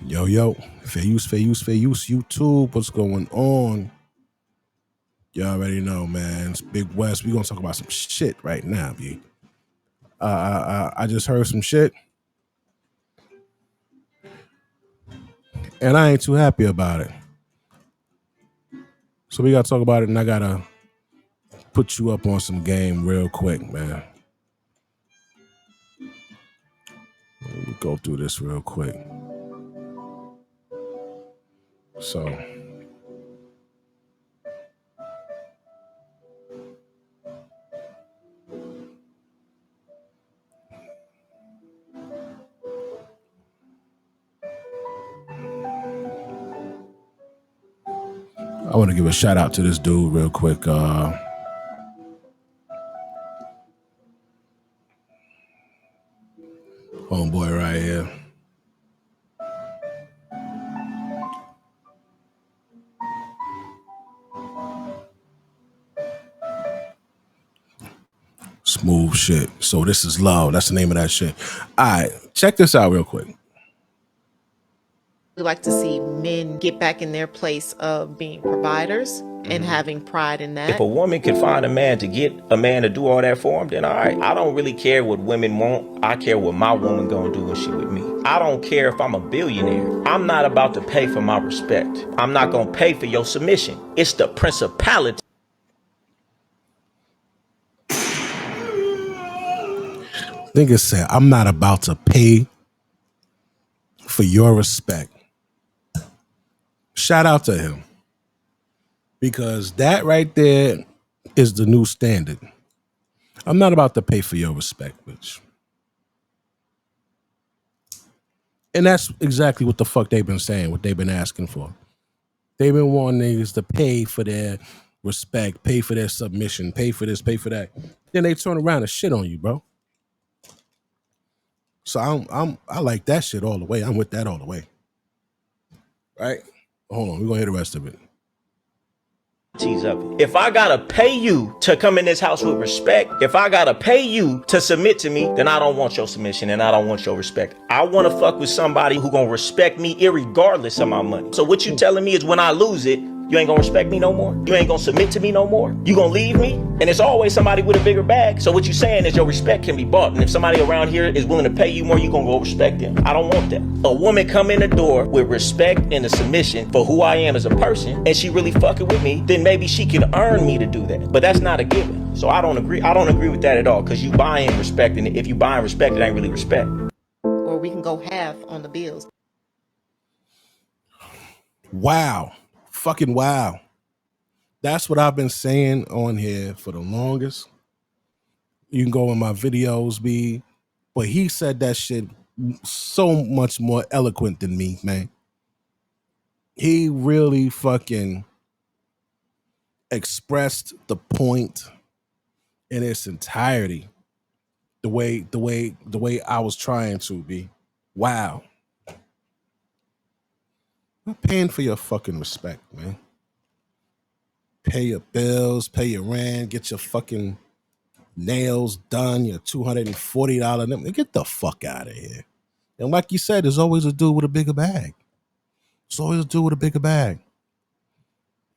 Yo, fair use, YouTube, what's going on? You already know, man. It's Big West. We gonna talk about some shit right now, B. I just heard some shit, and I ain't too happy about it. So we gotta talk about it, and I gotta put you up on some game real quick, man. Let me go through this real quick. So, I want to give a shout out to this dude real quick. Homeboy right here. Smooth shit. So this is love. That's the name of that shit. All right, check this out real quick. We like to see men get back in their place of being providers and having pride in that. If a woman could find a man to get a man to do all that for him, then all right. I don't really care what women want. I care what my woman gonna do when she with me. I don't care if I'm a billionaire. I'm not about to pay for my respect. I'm not gonna pay for your submission. It's the principality. Nigga said, I'm not about to pay for your respect. Shout out to him. Because that right there is the new standard. I'm not about to pay for your respect, bitch. And that's exactly what the fuck they've been saying, what they've been asking for. They've been wanting niggas to pay for their respect, pay for their submission, pay for this, pay for that. Then they turn around and shit on you, bro. So I like that shit all the way. I'm with that all the way. Right? Hold on, we're gonna hear the rest of it. If I gotta pay you to come in this house with respect, if I gotta pay you to submit to me, then I don't want your submission and I don't want your respect. I wanna fuck with somebody who gonna respect me irregardless of my money. So what you telling me is when I lose it, you ain't gonna respect me no more? You ain't gonna submit to me no more? You gonna leave me? And it's always somebody with a bigger bag. So what you saying is your respect can be bought. And if somebody around here is willing to pay you more, you gonna go respect them. I don't want that. A woman come in the door with respect and a submission for who I am as a person, and she really fucking with me, then maybe she can earn me to do that. But that's not a given. So I don't agree with that at all. Cause you buying respect, and if you buying respect, it ain't really respect. Or we can go half on the bills. Wow. Fucking wow. That's what I've been saying on here for the longest. You can go in my videos, B. But he said that shit so much more eloquent than me, man. He really fucking expressed the point in its entirety. The way I was trying to be. Wow. I'm paying for your fucking respect, man. Pay your bills, pay your rent, get your fucking nails done, your $240. Get the fuck out of here. And like you said, there's always a dude with a bigger bag. There's always a dude with a bigger bag.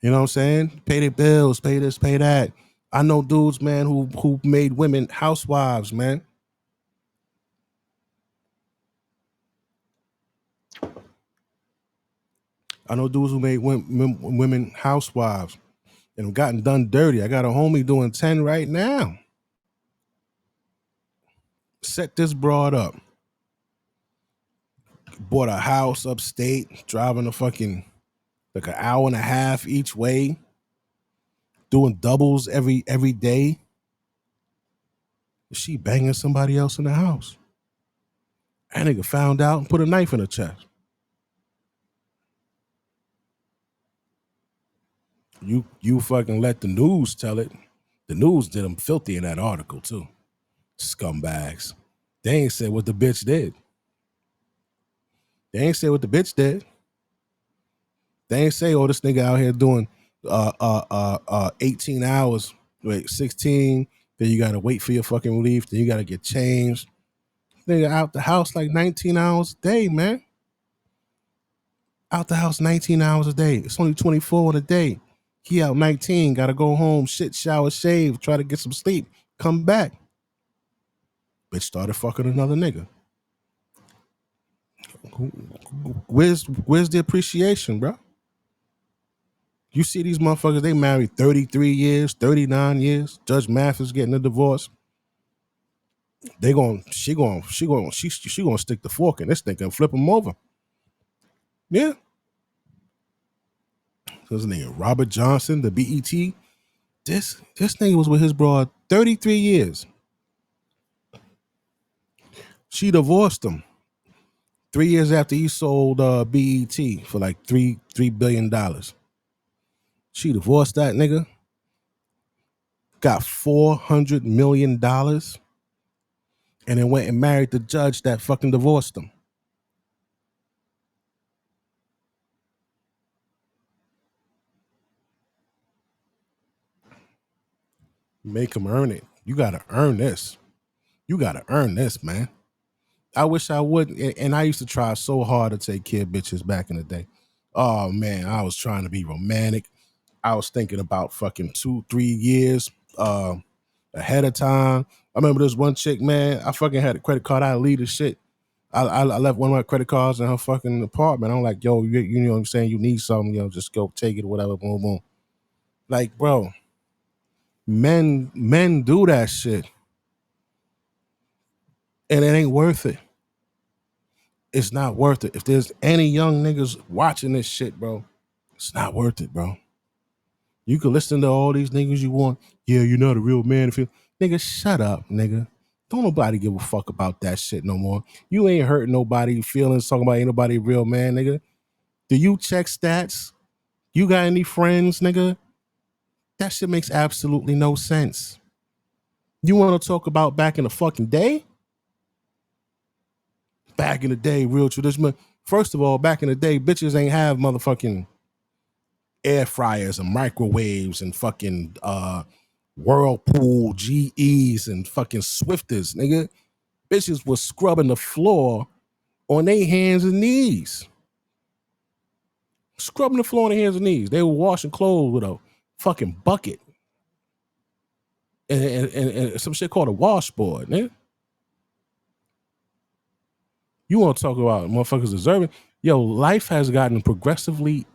You know what I'm saying? Pay their bills, pay this, pay that. I know dudes, man, who made women housewives, man. I know dudes who made women housewives and have gotten done dirty. I got a homie doing 10 right now. Set this broad up. Bought a house upstate, driving a fucking like an hour and a half each way, doing doubles every day. She banging somebody else in the house. That nigga found out and put a knife in her chest. You fucking let the news tell it. The news did them filthy in that article too. Scumbags. They ain't said what the bitch did. They ain't say what the bitch did. They ain't say, oh, this nigga out here doing 18 hours, wait, 16, then you gotta wait for your fucking relief, then you gotta get changed. Nigga out the house like 19 hours a day, man. Out the house 19 hours a day. It's only 24 in a day. He out 19, gotta go home, shit, shower, shave, try to get some sleep, come back. Bitch started fucking another nigga. Where's the appreciation, bro? You see these motherfuckers, they married 33 years, 39 years. Judge Mathis getting a divorce. She gonna stick the fork in this thing and flip him over. Yeah. His name Robert Johnson, the BET. This nigga was with his broad 33 years. She divorced him 3 years after he sold BET for like $3 billion. She divorced that nigga. Got $400 million. And then went and married the judge that fucking divorced him. Make him earn it. You gotta earn this. You gotta earn this, man. I wish I would. And I used to try so hard to take care of bitches back in the day. Oh man, I was trying to be romantic. I was thinking about fucking 2-3 years ahead of time. I remember this one chick, man. I fucking had a credit card. I leave the shit. I left one of my credit cards in her fucking apartment. I'm like, yo, you know what I'm saying? You need something, just go take it or whatever. Boom, boom. Like, bro, men do that shit. And it ain't worth it. It's not worth it. If there's any young niggas watching this shit, bro, it's not worth it, bro. You can listen to all these niggas you want. Yeah, you're not a real man. Nigga, shut up, nigga. Don't nobody give a fuck about that shit no more. You ain't hurting nobody feelings talking about ain't nobody real man, nigga. Do you check stats? You got any friends, nigga? That shit makes absolutely no sense. You want to talk about back in the fucking day? Back in the day, real tradition. First of all, back in the day, bitches ain't have motherfucking air fryers and microwaves and fucking Whirlpool GEs and fucking Swifters, nigga. Bitches was scrubbing the floor on their hands and knees. Scrubbing the floor on their hands and knees. They were washing clothes with a fucking bucket and some shit called a washboard, nigga. You want to talk about motherfuckers deserving? Yo, life has gotten progressively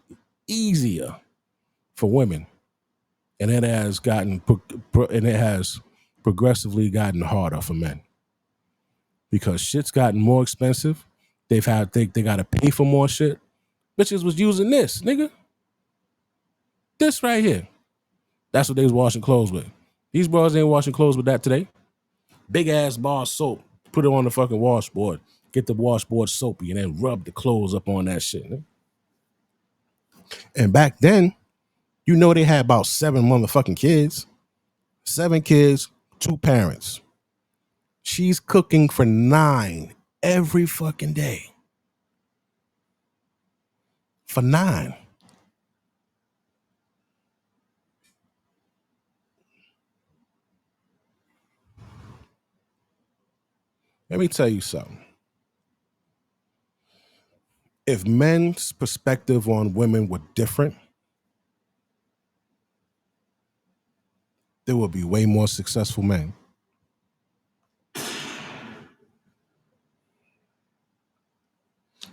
easier for women, and it has progressively gotten harder for men because shit's gotten more expensive. They got to pay for more shit. Bitches was using this, nigga. This right here. That's what they was washing clothes with. These bras ain't washing clothes with that today. Big ass bar soap. Put it on the fucking washboard. Get the washboard soapy and then rub the clothes up on that shit. Nigga. And back then, they had about 7 motherfucking kids. 7 kids, 2 parents. She's cooking for 9 every fucking day. For 9. Let me tell you something. If men's perspective on women were different, there would be way more successful men.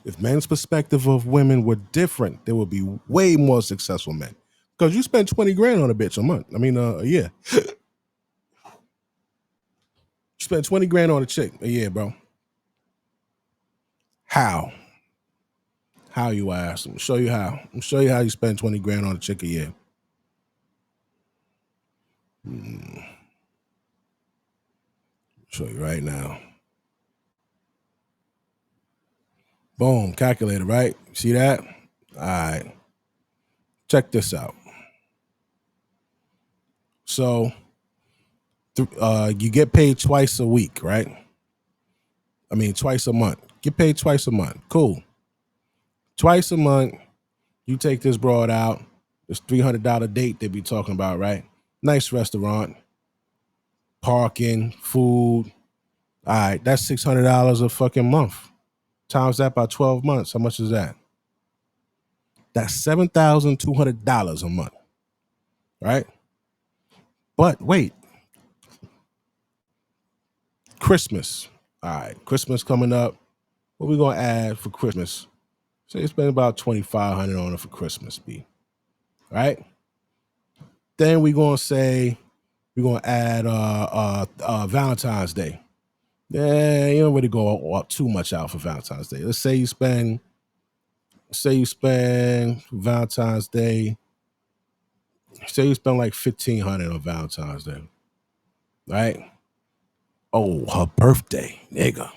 If men's perspective of women were different, there would be way more successful men. Because you spend 20 grand on a bitch a year. You spend 20 grand on a chick a year, bro. How? How you ask? I'm show you how. I'm show you how you spend 20 grand on a chick a year. Show you right now. Boom, calculator, right? See that? All right. Check this out. So, you get paid twice a week, right? Twice a month. Get paid twice a month. Cool. Twice a month, you take this broad out. This $300 date they be talking about, right? Nice restaurant, parking, food. All right, that's $600 a fucking month. Times that by 12 months. How much is that? That's $7,200 a month, right? But wait, Christmas. All right, Christmas coming up. What we gonna add for Christmas? Say you spend about $2,500 on it for Christmas, B. Right? Then we gonna say we're gonna add Valentine's Day. Yeah, you don't really go up too much out for Valentine's Day. Let's say you spend Valentine's Day. Say you spend like $1,500 on Valentine's Day, right? Oh, her birthday, nigga.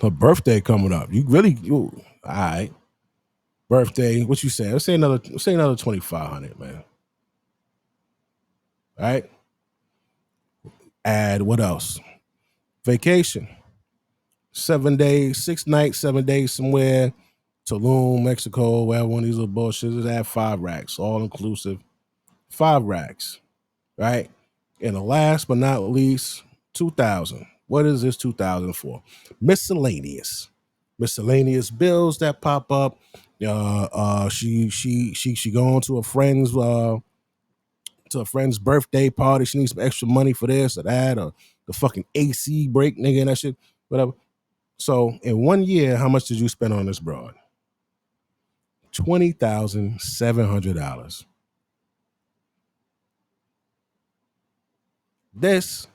Her birthday coming up. All right. Birthday. What you say? Let's say another 2,500, man. All right. Add what else? Vacation. 7 days, 6 nights, 7 days somewhere. Tulum, Mexico, wherever one of these little bullshit. Just add 5 racks, all inclusive. 5 racks, right? And the last but not least, 2,000. What is this 2,000 for? Miscellaneous bills that pop up. She going to a friend's birthday party. She needs some extra money for this or that, or the fucking AC break, nigga, and that shit, whatever. So in 1 year, how much did you spend on this broad? $20,700. This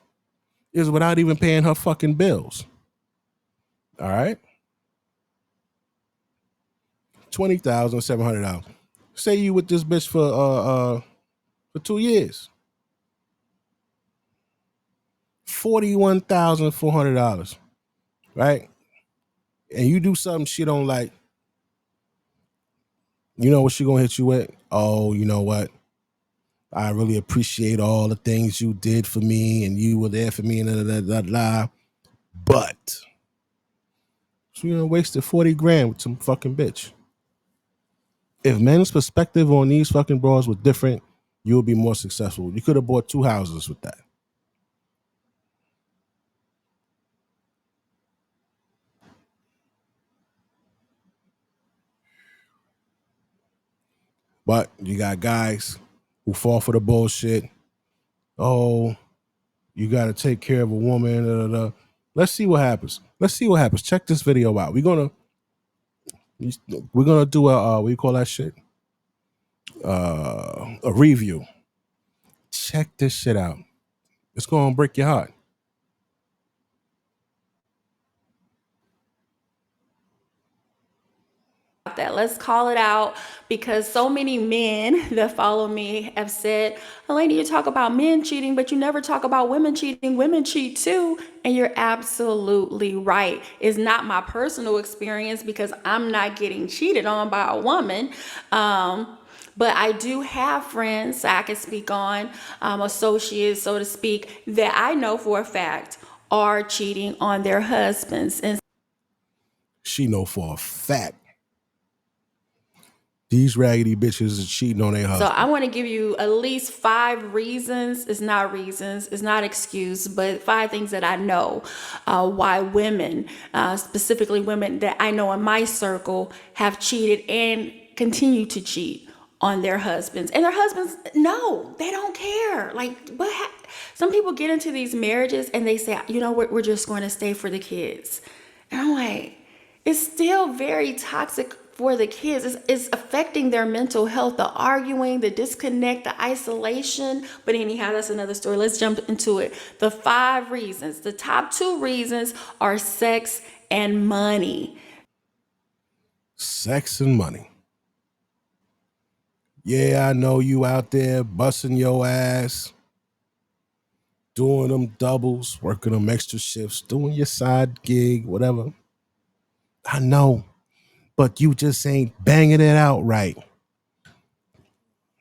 is without even paying her fucking bills. All right? $20,700. Say you with this bitch for 2 years. $41,400. Right? And you do something she don't like. You know what she gonna hit you with? Oh, you know what? I really appreciate all the things you did for me, and you were there for me, and but she wasted 40 grand with some fucking bitch. If men's perspective on these fucking bras was different, you would be more successful. You could have bought 2 houses with that. But you got guys who fall for the bullshit. Oh, you got to take care of a woman. Let's see what happens. Check this video out. We're gonna do a what do you call that shit? A review. Check this shit out. It's gonna break your heart. That let's call it out, because so many men that follow me have said, Elena, you talk about men cheating, but you never talk about women cheating. Women cheat too. And you're absolutely right. It's not my personal experience because I'm not getting cheated on by a woman. But I do have friends I can speak on, associates, so to speak, that I know for a fact are cheating on their husbands. And she know for a fact these raggedy bitches are cheating on their husband. So I want to give you at least 5 reasons. It's not reasons, it's not excuse, but 5 things that I know why women, specifically women that I know in my circle, have cheated and continue to cheat on their husbands. And their husbands, no, they don't care. Like, some people get into these marriages and they say, you know what, we're just going to stay for the kids. And I'm like, it's still very toxic for the kids. It's affecting their mental health, the arguing, the disconnect, the isolation. But anyhow, that's another story. Let's jump into it. The 5 reasons. The top 2 reasons are sex and money. Sex and money. Yeah, I know you out there busting your ass, doing them doubles, working them extra shifts, doing your side gig, whatever. I know, but you just ain't banging it out right.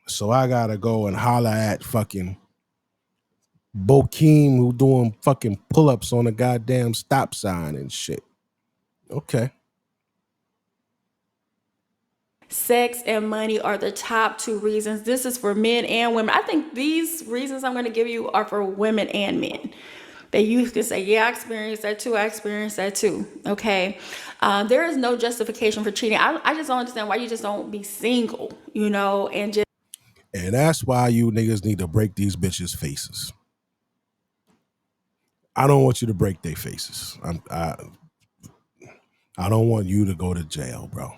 So I gotta go and holler at fucking Bokeem, who doing fucking pull-ups on a goddamn stop sign and shit. Okay. Sex and money are the top 2 reasons. This is for men and women. I think these reasons I'm going to give you are for women and men. that you can say, yeah, I experienced that too. I experienced that too. Okay. There is no justification for cheating. I just don't understand why you just don't be single, and just. And that's why you niggas need to break these bitches' faces. I don't want you to break their faces. I don't want you to go to jail, bro.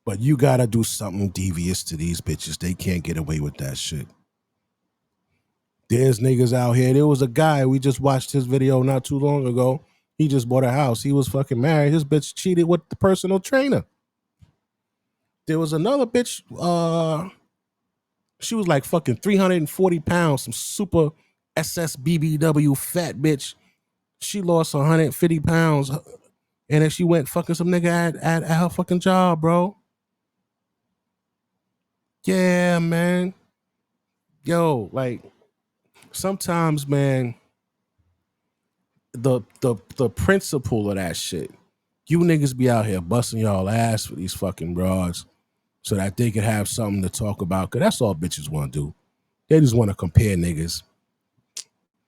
But you gotta do something devious to these bitches. They can't get away with that shit. There's niggas out here. There was a guy, we just watched his video not too long ago. He just bought a house. He was fucking married. His bitch cheated with the personal trainer. There was another bitch, she was like fucking 340 pounds, some super SSBBW fat bitch. She lost 150 pounds, and then she went fucking some nigga at her fucking job, bro. Yeah, man. Yo, like, sometimes, man, the principle of that shit, you niggas be out here busting y'all ass for these fucking broads so that they can have something to talk about, because that's all bitches want to do. They just want to compare niggas.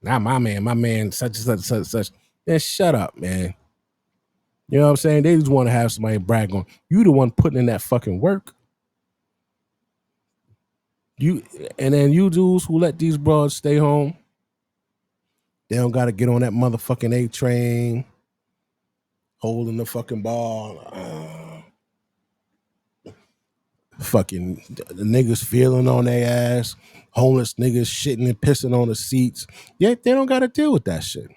Not my man, such and such. Then shut up, man. You know what I'm saying? They just want to have somebody brag on. You the one putting in that fucking work. And then you dudes who let these broads stay home, they don't got to get on that motherfucking A train, holding the fucking ball. Fucking the niggas feeling on their ass, homeless niggas shitting and pissing on the seats. Yeah, they don't got to deal with that shit.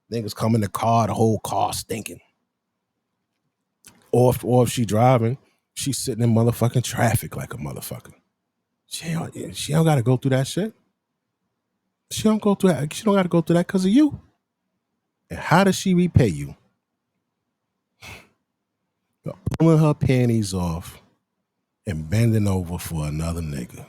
Niggas come in the car, the whole car stinking. Or if she driving, she's sitting in motherfucking traffic like a motherfucker. She don't got to go through that shit. She don't go through that. She don't got to go through that because of you. And how does she repay you? Pulling her panties off and bending over for another nigga.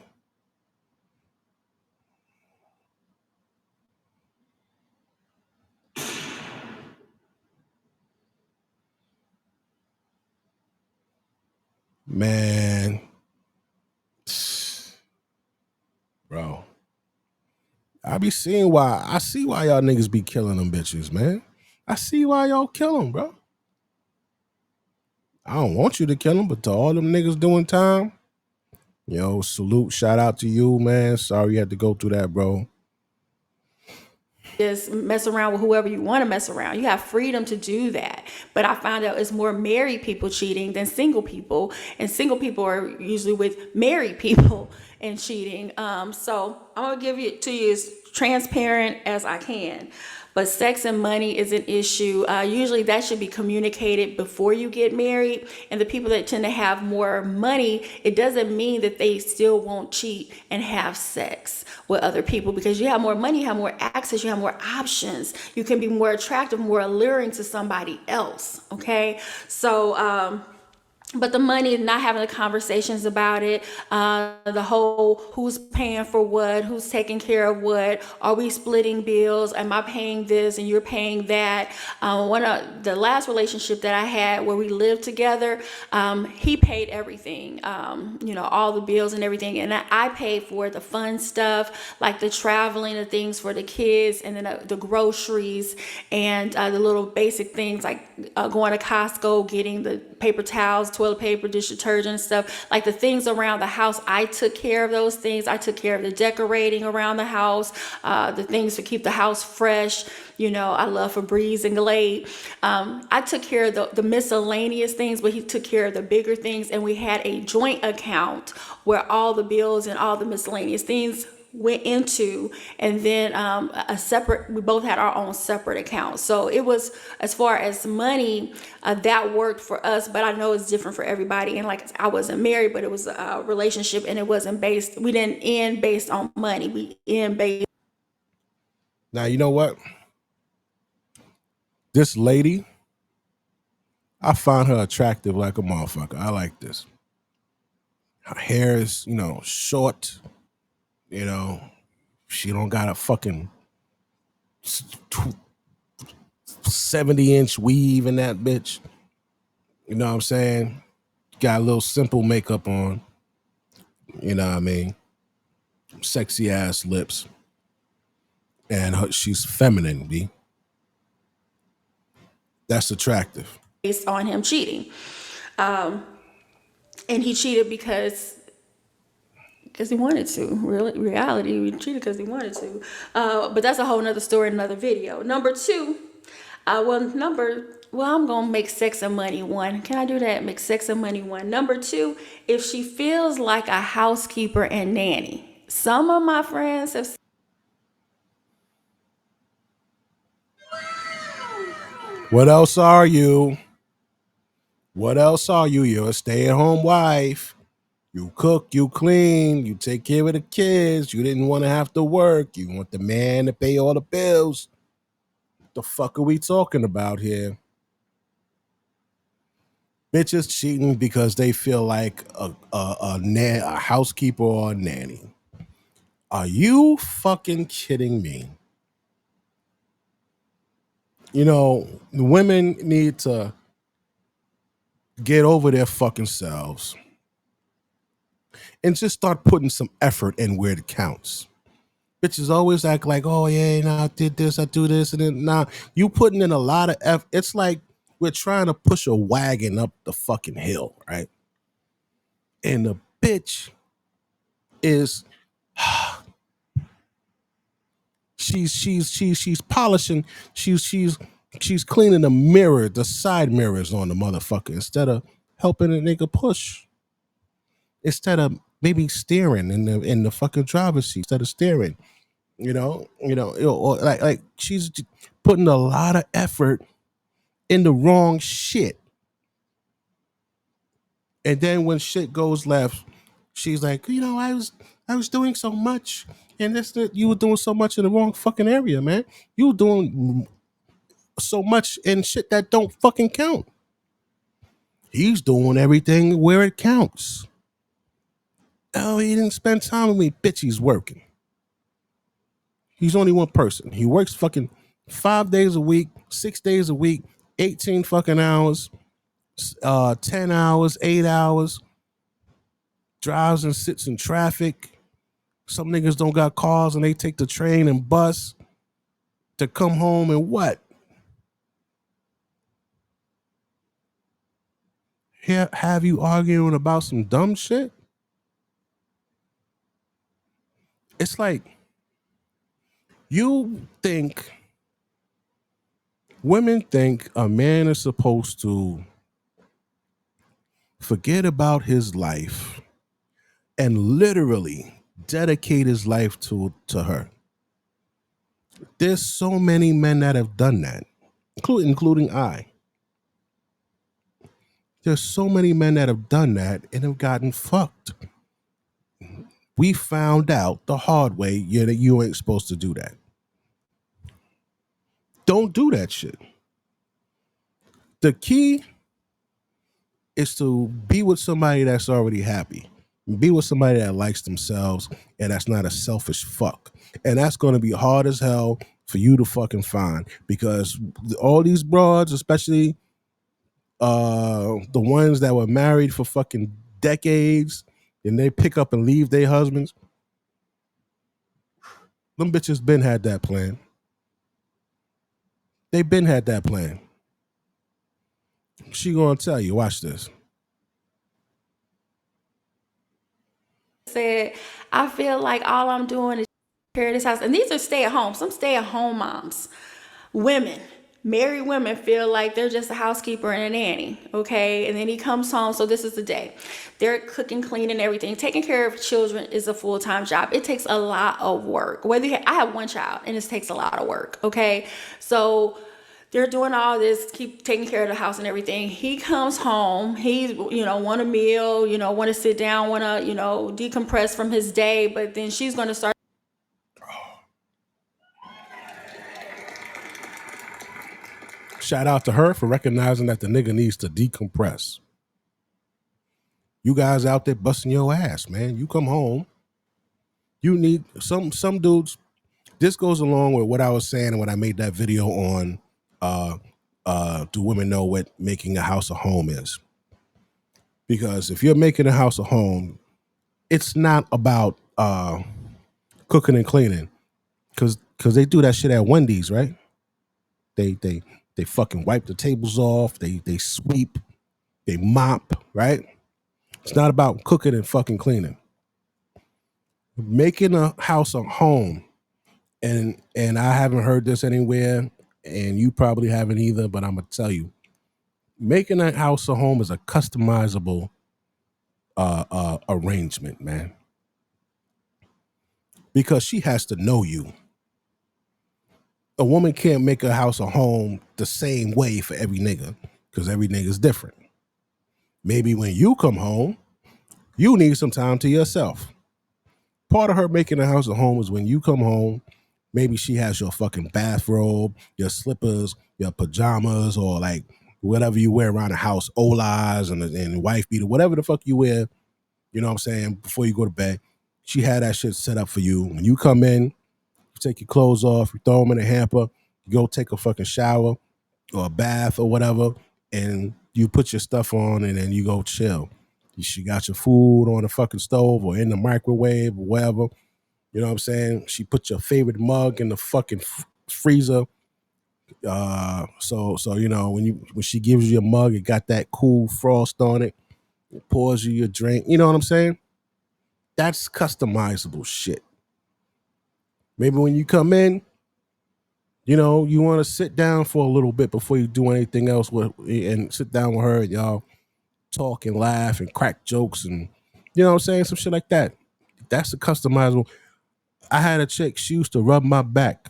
Man, bro, I be seeing why. I see why y'all niggas be killing them bitches, man. I see why y'all kill them, bro. I don't want you to kill them, but to all them niggas doing time, salute, shout out to you, man. Sorry you had to go through that, bro. Just mess around with whoever you want to mess around. You have freedom to do that. But I found out it's more married people cheating than single people. And single people are usually with married people and cheating. So I'm going to give it to you as transparent as I can. But sex and money is an issue. Usually that should be communicated before you get married. And the people that tend to have more money, it doesn't mean that they still won't cheat and have sex with other people, because you have more money, you have more access, you have more options. You can be more attractive, more alluring to somebody else. Okay. So, but the money, not having the conversations about it, the whole who's paying for what, who's taking care of what, are we splitting bills, am I paying this and you're paying that? One of the last relationship that I had where we lived together, he paid everything, all the bills and everything, and I paid for the fun stuff, like the traveling, the things for the kids, and then the groceries, and the little basic things like going to Costco, getting the paper towels, toilet paper, dish detergent, stuff like the things around the house. I took care of those things. I took care of the decorating around the house, the things to keep the house fresh. I love Febreze and Glade. I took care of the miscellaneous things, but he took care of the bigger things. And we had a joint account where all the bills and all the miscellaneous things went into, and then we both had our own separate accounts. So it was, as far as money, that worked for us, but I know it's different for everybody. And like, I wasn't married, but it was a relationship, and we didn't end based on money. We end based. Now, you know what? This lady, I find her attractive like a motherfucker. I like this. Her hair is, short. She don't got a fucking 70-inch weave in that bitch. You know what I'm saying? Got a little simple makeup on. You know what I mean? Sexy ass lips. And she's feminine, B. That's attractive. Based on him cheating. And he cheated because he wanted to. Reality, he cheated because he wanted to. But that's a whole nother story, another video. Number two, I'm gonna make sex and money one. Can I do that? Make sex and money one. Number two, if she feels like a housekeeper and nanny. Some of my friends have. What else are you? What else are you? You're a stay-at-home wife. You cook, you clean, you take care of the kids. You didn't want to have to work. You want the man to pay all the bills. What the fuck are we talking about here? Bitches cheating because they feel like a housekeeper or a nanny. Are you fucking kidding me? You know, women need to get over their fucking selves and just start putting some effort in where it counts. Bitches always act like, oh yeah, I did this, I do this, and then nah, you putting in a lot of effort. It's like we're trying to push a wagon up the fucking hill, right? And the bitch is she's polishing, she's cleaning the mirror, the side mirrors on the motherfucker instead of helping a nigga push. Instead of maybe steering in the fucking driver's seat instead of steering. Or like she's putting a lot of effort in the wrong shit. And then when shit goes left, she's like, I was doing so much, and you were doing so much in the wrong fucking area, man. You were doing so much in shit that don't fucking count. He's doing everything where it counts. Oh, he didn't spend time with me. Bitch, he's working. He's only one person. He works fucking 5 days a week, 6 days a week, 18 fucking hours, 10 hours, 8 hours, drives and sits in traffic. Some niggas don't got cars and they take the train and bus to come home and what? Here, have you arguing about some dumb shit? It's like women think a man is supposed to forget about his life and literally dedicate his life to her. There's so many men that have done that, including I. There's so many men that have done that and have gotten fucked. We found out the hard way that you ain't supposed to do that. Don't do that shit. The key is to be with somebody that's already happy. Be with somebody that likes themselves and that's not a selfish fuck. And that's going to be hard as hell for you to fucking find, because all these broads, especially the ones that were married for fucking decades and they pick up and leave their husbands, them bitches been had that plan. They been had that plan. She gonna tell you, watch this. Said, I feel like all I'm doing is care of this house. And these are stay-at-home, some stay-at-home moms. Women, married women, feel like they're just a housekeeper and a nanny, okay? And then he comes home, so this is the day. They're cooking, cleaning, everything. Taking care of children is a full-time job. It takes a lot of work. I have one child, and it takes a lot of work, okay? So they're doing all this, keep taking care of the house and everything. He comes home, he's, want a meal, want to sit down, want to, decompress from his day, but then she's going to start. Shout out to her for recognizing that the nigga needs to decompress. You guys out there busting your ass, man. You come home. You need some dudes. This goes along with what I was saying when I made that video on do women know what making a house a home is? Because if you're making a house a home, it's not about cooking and cleaning. Because because they do that shit at Wendy's, right? They fucking wipe the tables off. They sweep. They mop, right? It's not about cooking and fucking cleaning. Making a house a home, and I haven't heard this anywhere, and you probably haven't either, but I'm gonna tell you, making a house a home is a customizable arrangement, man. Because she has to know you. A woman can't make a house a home the same way for every nigga, because every nigga's different. Maybe when you come home, you need some time to yourself. Part of her making a house a home is when you come home, maybe she has your fucking bathrobe, your slippers, your pajamas, or like whatever you wear around the house, Olas and wife beater, whatever the fuck you wear, you know what I'm saying, before you go to bed. She had that shit set up for you. When you come in, you take your clothes off, you throw them in a hamper, you go take a fucking shower or a bath or whatever, and you put your stuff on and then you go chill. She got your food on the fucking stove or in the microwave or whatever. You know what I'm saying? She put your favorite mug in the fucking freezer. So you know, when she gives you a mug, it got that cool frost on it. It pours you your drink. You know what I'm saying? That's customizable shit. Maybe when you come in, you know, you want to sit down for a little bit before you do anything else and sit down with her and y'all talk and laugh and crack jokes and, you know what I'm saying, some shit like that. That's a customizable. I had a chick, she used to rub my back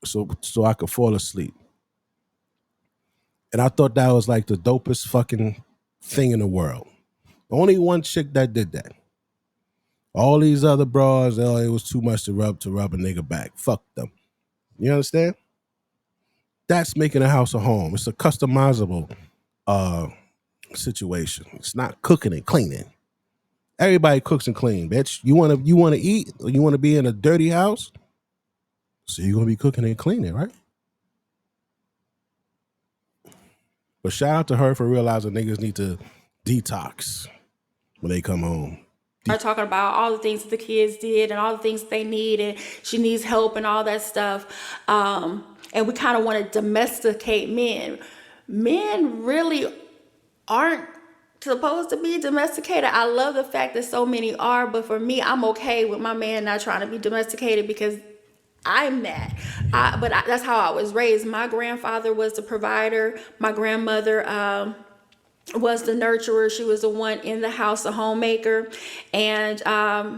so I could fall asleep. And I thought that was like the dopest fucking thing in the world. Only one chick that did that. All these other bras, oh, it was too much to rub a nigga back. Fuck them. You understand? That's making a house a home. It's a customizable situation. It's not cooking and cleaning. Everybody cooks and clean, bitch. You wanna eat, or you wanna be in a dirty house? So you're gonna be cooking and cleaning, right? But shout out to her for realizing niggas need to detox when they come home. Are talking about all the things that the kids did and all the things they need, and she needs help and all that stuff. And we kind of want to domesticate men. Men really aren't supposed to be domesticated. I love the fact that so many are, but for me, I'm okay with my man not trying to be domesticated because I'm that. That's how I was raised. My grandfather was the provider. My grandmother was the nurturer. She was the one in the house, a homemaker. And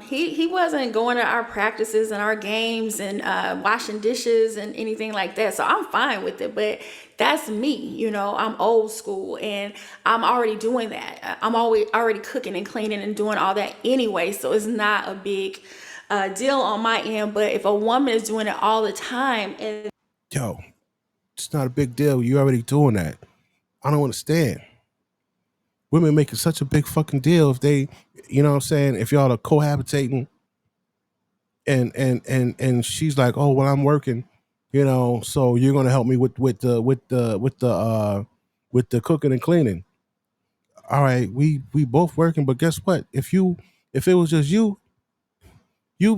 he wasn't going to our practices and our games and washing dishes and anything like that. So I'm fine with it. But that's me, you know, I'm old school and I'm already doing that. I'm already cooking and cleaning and doing all that anyway. So it's not a big deal on my end. But if a woman is doing it all the time, and yo, it's not a big deal. You already doing that. I don't understand. Women make it such a big fucking deal if they, you know what I'm saying, if y'all are cohabitating and she's like, oh, well, I'm working, you know, so you're gonna help me with the cooking and cleaning. All right, we both working, but guess what? If it was just you'd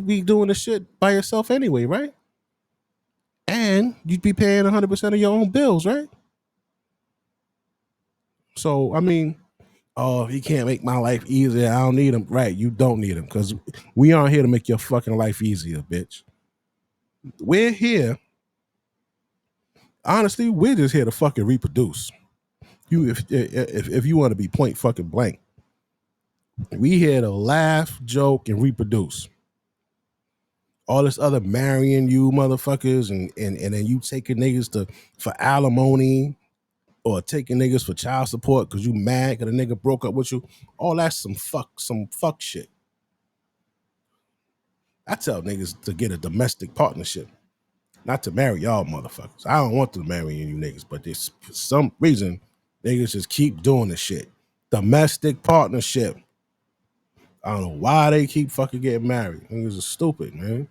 be doing the shit by yourself anyway, right? And you'd be paying 100% of your own bills, right? So I mean, oh, he can't make my life easier, I don't need him. Right, you don't need him, because we aren't here to make your fucking life easier, bitch. We're here, honestly, we're just here to fucking reproduce. If you want to be point fucking blank, we here to laugh, joke, and reproduce. All this other marrying you motherfuckers and then you taking niggas for alimony or taking niggas for child support because you mad because a nigga broke up with you. All that's some fuck shit. I tell niggas to get a domestic partnership, not to marry y'all motherfuckers. I don't want to marry you niggas, but for some reason, niggas just keep doing this shit. Domestic partnership. I don't know why they keep fucking getting married. Niggas are stupid, man.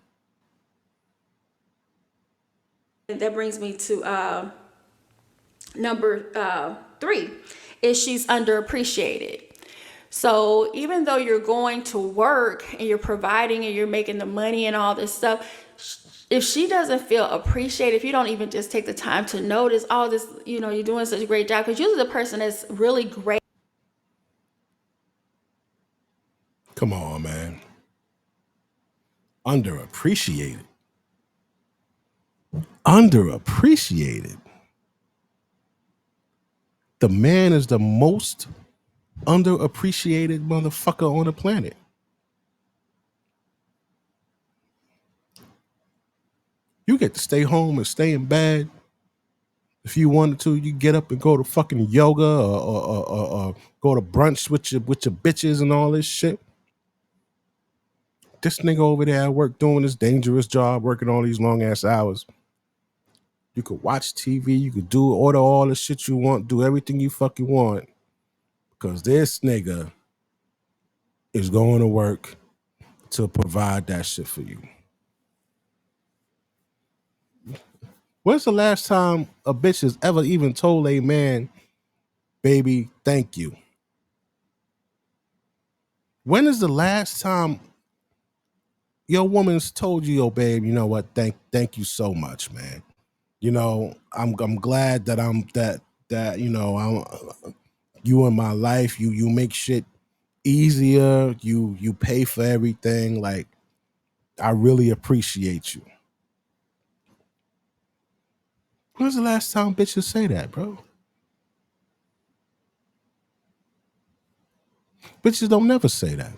that brings me to number 3, is she's underappreciated. So even though you're going to work and you're providing and you're making the money and all this stuff, if she doesn't feel appreciated, if you don't even just take the time to notice, all this, you're doing such a great job, because usually the person that's really great. Come on, man. Underappreciated. Underappreciated. The man is the most underappreciated motherfucker on the planet. You get to stay home and stay in bed. If you wanted to, you get up and go to fucking yoga or go to brunch with your bitches and all this shit. This nigga over there at work doing this dangerous job, working all these long ass hours. You could watch TV, you could order all the shit you want, do everything you fucking want. Because this nigga is going to work to provide that shit for you. When's the last time a bitch has ever even told a man, baby, thank you? When is the last time your woman's told you, yo, babe, you know what? Thank you so much, man. I'm glad that I'm you in my life. You make shit easier. You pay for everything. Like, I really appreciate you. When's the last time bitches say that, bro? Bitches don't never say that.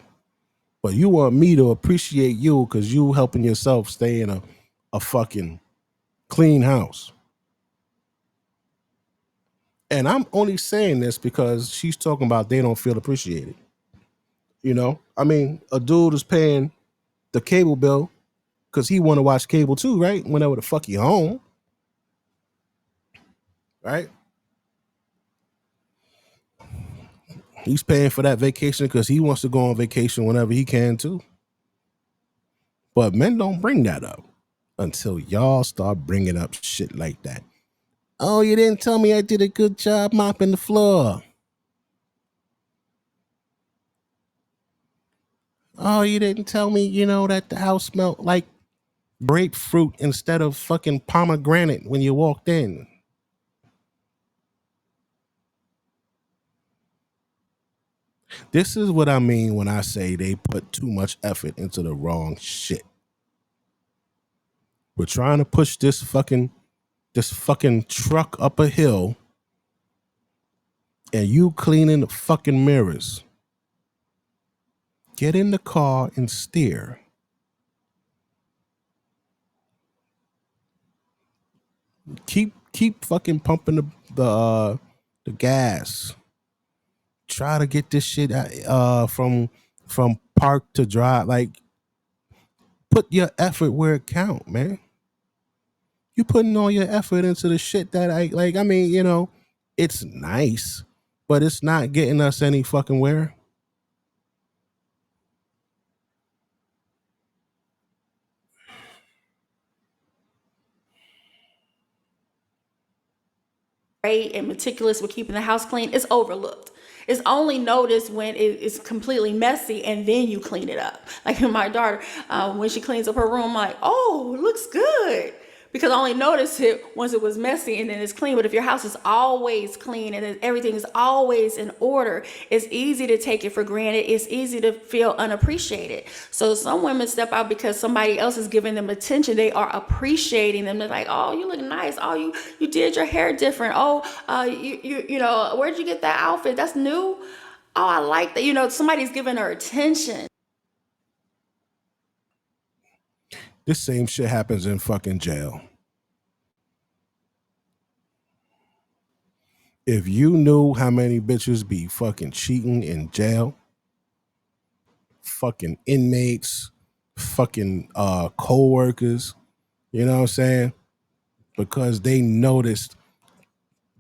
But you want me to appreciate you because you helping yourself stay in a fucking clean house. And I'm only saying this because she's talking about they don't feel appreciated. I mean, a dude is paying the cable bill because he want to watch cable too, right? Whenever the fuck he home. Right? He's paying for that vacation because he wants to go on vacation whenever he can too. But men don't bring that up until y'all start bringing up shit like that. Oh, you didn't tell me I did a good job mopping the floor. Oh, you didn't tell me, that the house smelled like grapefruit instead of fucking pomegranate when you walked in. This is what I mean when I say they put too much effort into the wrong shit. We're trying to push this fucking truck up a hill and you cleaning the fucking mirrors. Get in the car and steer. Keep fucking pumping the gas. Try to get this shit from park to drive. Like, put your effort where it count, man. You putting all your effort into the shit that it's nice, but it's not getting us any fucking where. Great and meticulous with keeping the house clean, it's overlooked. It's only noticed when it is completely messy and then you clean it up. Like my daughter, when she cleans up her room, I'm like, oh, it looks good. Because I only noticed it once it was messy and then it's clean. But if your house is always clean and everything is always in order, it's easy to take it for granted. It's easy to feel unappreciated. So some women step out because somebody else is giving them attention. They are appreciating them. They're like, oh, you look nice. Oh, you did your hair different. Oh, where'd you get that outfit? That's new. Oh, I like that. Somebody's giving her attention. This same shit happens in fucking jail. If you knew how many bitches be fucking cheating in jail, fucking inmates, fucking co-workers, you know what I'm saying? Because they noticed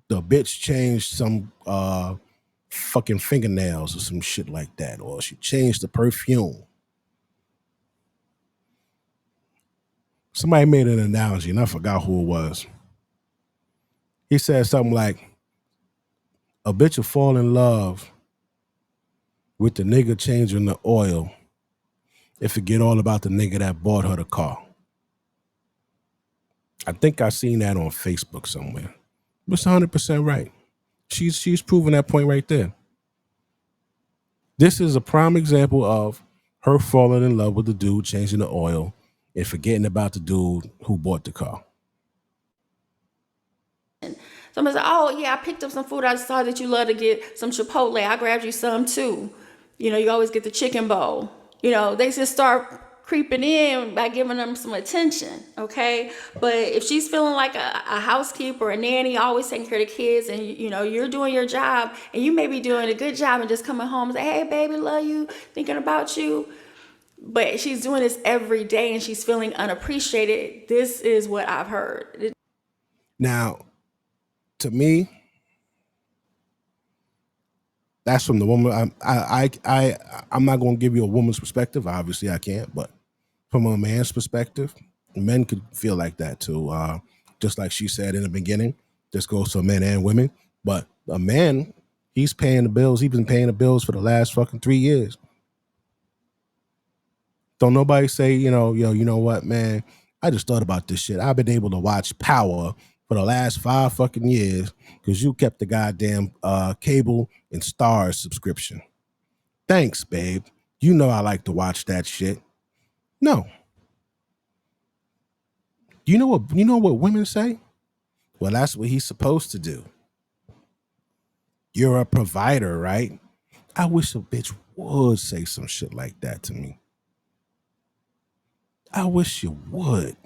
the bitch changed some fucking fingernails or some shit like that, or she changed the perfume. Somebody made an analogy, and I forgot who it was. He said something like, a bitch will fall in love with the nigga changing the oil and forget all about the nigga that bought her the car. I think I seen that on Facebook somewhere. It's 100% right. She's proving that point right there. This is a prime example of her falling in love with the dude changing the oil and forgetting about the dude who bought the car. Somebody said, oh, yeah, I picked up some food. I saw that you love to get some Chipotle. I grabbed you some too. You always get the chicken bowl. They just start creeping in by giving them some attention, okay? But if she's feeling like a housekeeper, a nanny, always taking care of the kids, and you're doing your job, and you may be doing a good job and just coming home and say, hey, baby, love you, thinking about you. But she's doing this every day and she's feeling unappreciated. This is what I've heard. Now, to me, that's from the woman. I'm not going to give you a woman's perspective. Obviously, I can't. But from a man's perspective, men could feel like that too. Just like she said in the beginning, this goes for men and women. But a man, he's paying the bills. He's been paying the bills for the last fucking 3 years. Don't nobody say, you know what, man? I just thought about this shit. I've been able to watch Power for the last 5 fucking years because you kept the goddamn cable and Stars subscription. Thanks, babe. You know I like to watch that shit. No. You know what women say? Well, that's what he's supposed to do. You're a provider, right? I wish a bitch would say some shit like that to me. I wish you would.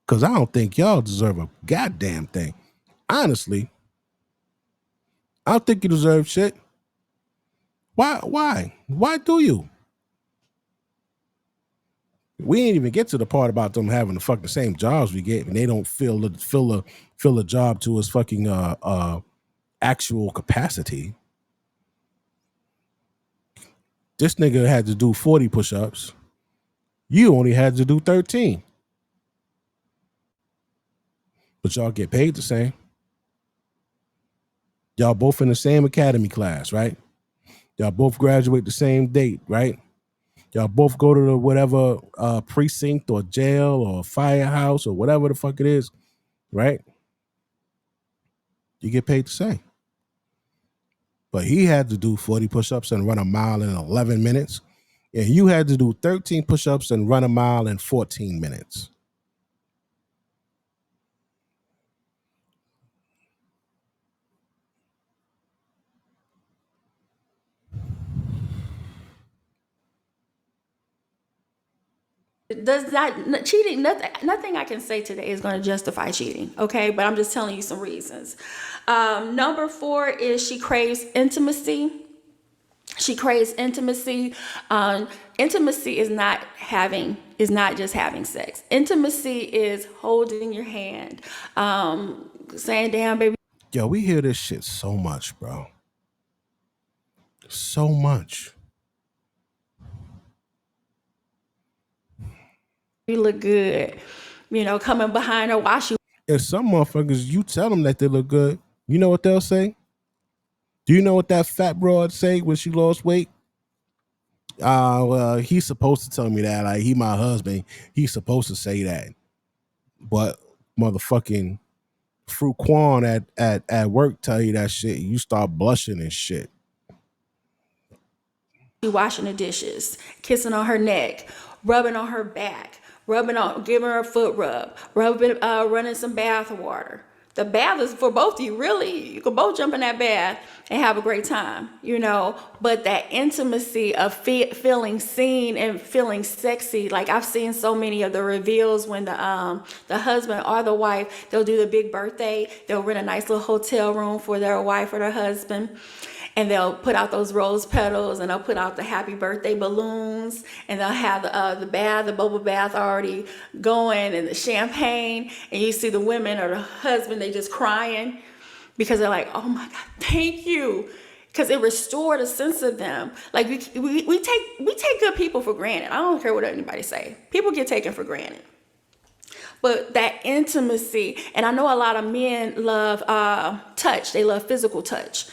Because I don't think y'all deserve a goddamn thing. Honestly, I don't think you deserve shit. Why? Why do you? We ain't even get to the part about them having the fucking same jobs we get, and they don't fill a job to his fucking actual capacity. This nigga had to do 40 push-ups. You only had to do 13. But y'all get paid the same. Y'all both in the same academy class, right? Y'all both graduate the same date, right? Y'all both go to the whatever precinct or jail or firehouse or whatever the fuck it is, right? You get paid the same. But he had to do 40 push-ups and run a mile in 11 minutes. And you had to do 13 push-ups and run a mile in 14 minutes. Does not cheating, nothing I can say today is going to justify cheating, okay? But I'm just telling you some reasons. Number 4 is she craves intimacy. She craves intimacy. Intimacy is not just having sex. Intimacy is holding your hand, saying, damn, baby. Yo, we hear this shit so much, bro. So much. You look good, coming behind her while she. And some motherfuckers, you tell them that they look good, you know what they'll say? Do you know what that fat broad say when she lost weight? Well, he's supposed to tell me that. Like, he my husband. He's supposed to say that. But motherfucking Fruit Quan at work tell you that shit. You start blushing and shit. Washing the dishes, kissing on her neck, rubbing on her back, giving her a foot rub, running some bath water. The bath is for both of you, really. You can both jump in that bath and have a great time, But that intimacy of feeling seen and feeling sexy, like I've seen so many of the reveals when the husband or the wife, they'll do the big birthday, they'll rent a nice little hotel room for their wife or their husband. And they'll put out those rose petals, and they'll put out the happy birthday balloons, and they'll have the bubble bath already going, and the champagne, and you see the women or the husband, they just crying because they're like, oh my God, thank you. Because it restored a sense of them. Like we take good people for granted. I don't care what anybody say. People get taken for granted. But that intimacy, and I know a lot of men love touch. They love physical touch.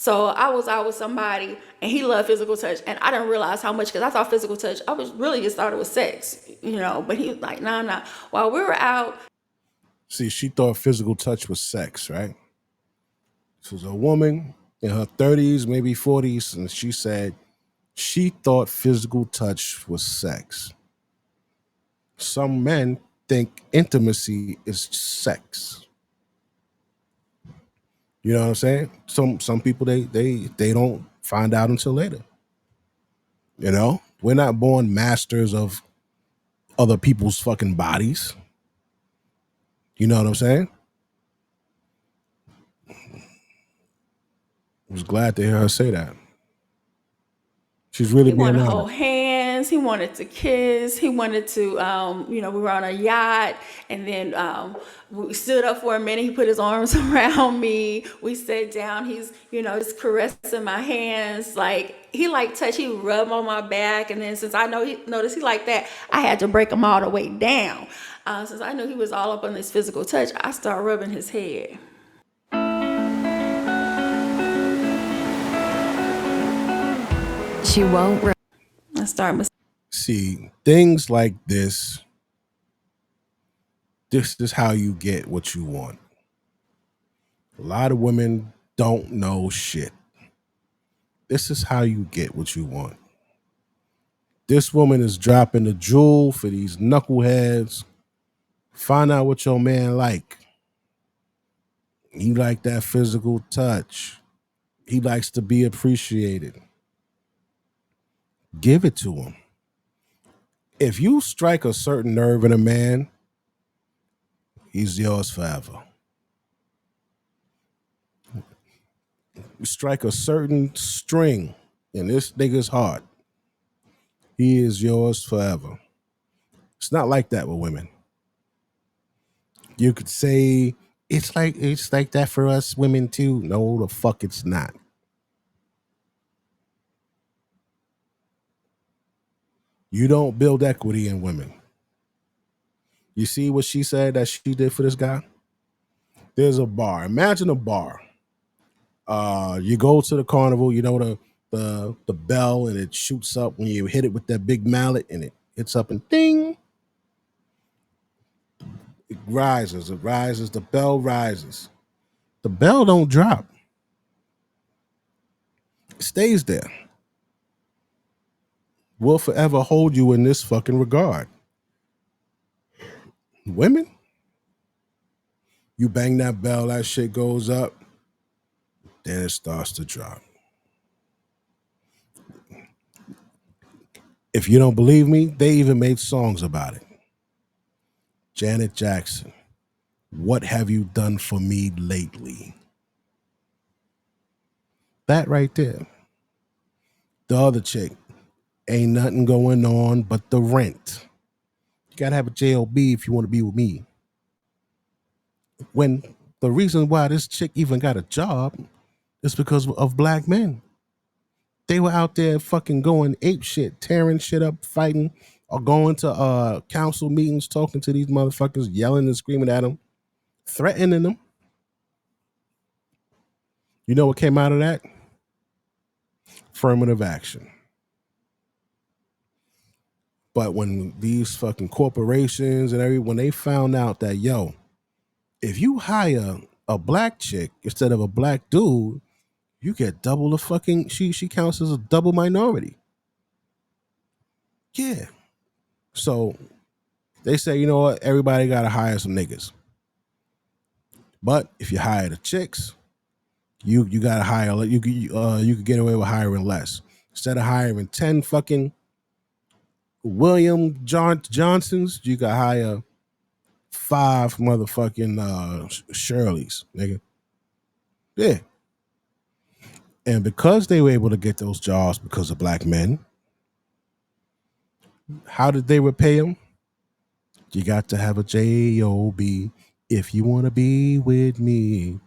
So I was out with somebody and he loved physical touch, and I didn't realize how much, because I thought physical touch, I was really just thought it was sex, but he was like, nah, nah. While we were out. See, she thought physical touch was sex, right? She was a woman in her 30s, maybe 40s, and she said she thought physical touch was sex. Some men think intimacy is sex. You know what I'm saying? Some people they don't find out until later. We're not born masters of other people's fucking bodies. You know what I'm saying? I was glad to hear her say that. She's really He being wanted to honest. hold hands. He wanted to kiss. He wanted to, we were on a yacht, and then we stood up for a minute. He put his arms around me. We sat down. He's, just caressing my hands. Like, he liked touch. He rubbed on my back, and then since I noticed he liked that, I had to break him all the way down. Since I knew he was all up on this physical touch, I started rubbing his head. She won't. I started. See, things like this is how you get what you want. A lot of women don't know shit. This is how you get what you want. This woman is dropping the jewel for these knuckleheads. Find out what your man like. He like that physical touch. He likes to be appreciated. Give it to him. If you strike a certain nerve in a man, he's yours forever. You strike a certain string in this nigga's heart, he is yours forever. It's not like that with women. You could say it's like that for us women too. No, the fuck it's not. You don't build equity in women. You see what she said that she did for this guy? There's a bar. Imagine a bar. You go to the carnival, the bell, and it shoots up when you hit it with that big mallet, and it hits up and ding. It rises, the bell rises. The bell don't drop. It stays there. Will forever hold you in this fucking regard. Women, you bang that bell, that shit goes up, then it starts to drop. If you don't believe me, they even made songs about it. Janet Jackson, what have you done for me lately? That right there. The other chick, ain't nothing going on but the rent. You gotta have a JOB if you want to be with me. When the reason why this chick even got a job is because of black men. They were out there fucking going ape shit, tearing shit up, fighting, or going to council meetings, talking to these motherfuckers, yelling and screaming at them, threatening them. You know what came out of that? Affirmative action. But when these fucking corporations and when they found out that, yo, if you hire a black chick instead of a black dude, you get double the fucking, she counts as a double minority. Yeah. So they say, you know what, everybody got to hire some niggas. But if you hire the chicks, you got to hire, you could get away with hiring less. Instead of hiring 10 fucking William Johnsons, you got to hire 5 motherfucking Shirleys, nigga. Yeah. And because they were able to get those jobs because of black men, how did they repay them? You got to have a JOB if you want to be with me.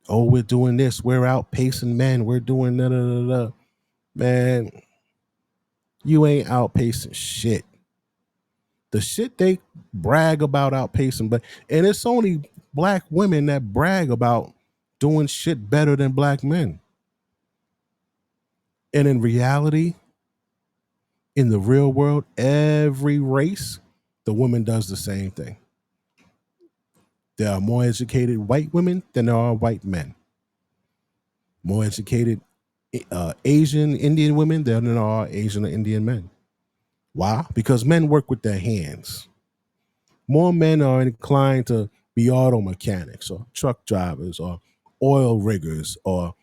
Oh, we're doing this. We're outpacing men. We're doing da da da da. Man, you ain't outpacing shit. The shit they brag about outpacing, and it's only black women that brag about doing shit better than black men. And in reality, in the real world, every race, the woman does the same thing. There are more educated white women than there are white men. More educated Asian Indian women than there are Asian or Indian men. Why? Because men work with their hands. More men are inclined to be auto mechanics or truck drivers or oil riggers or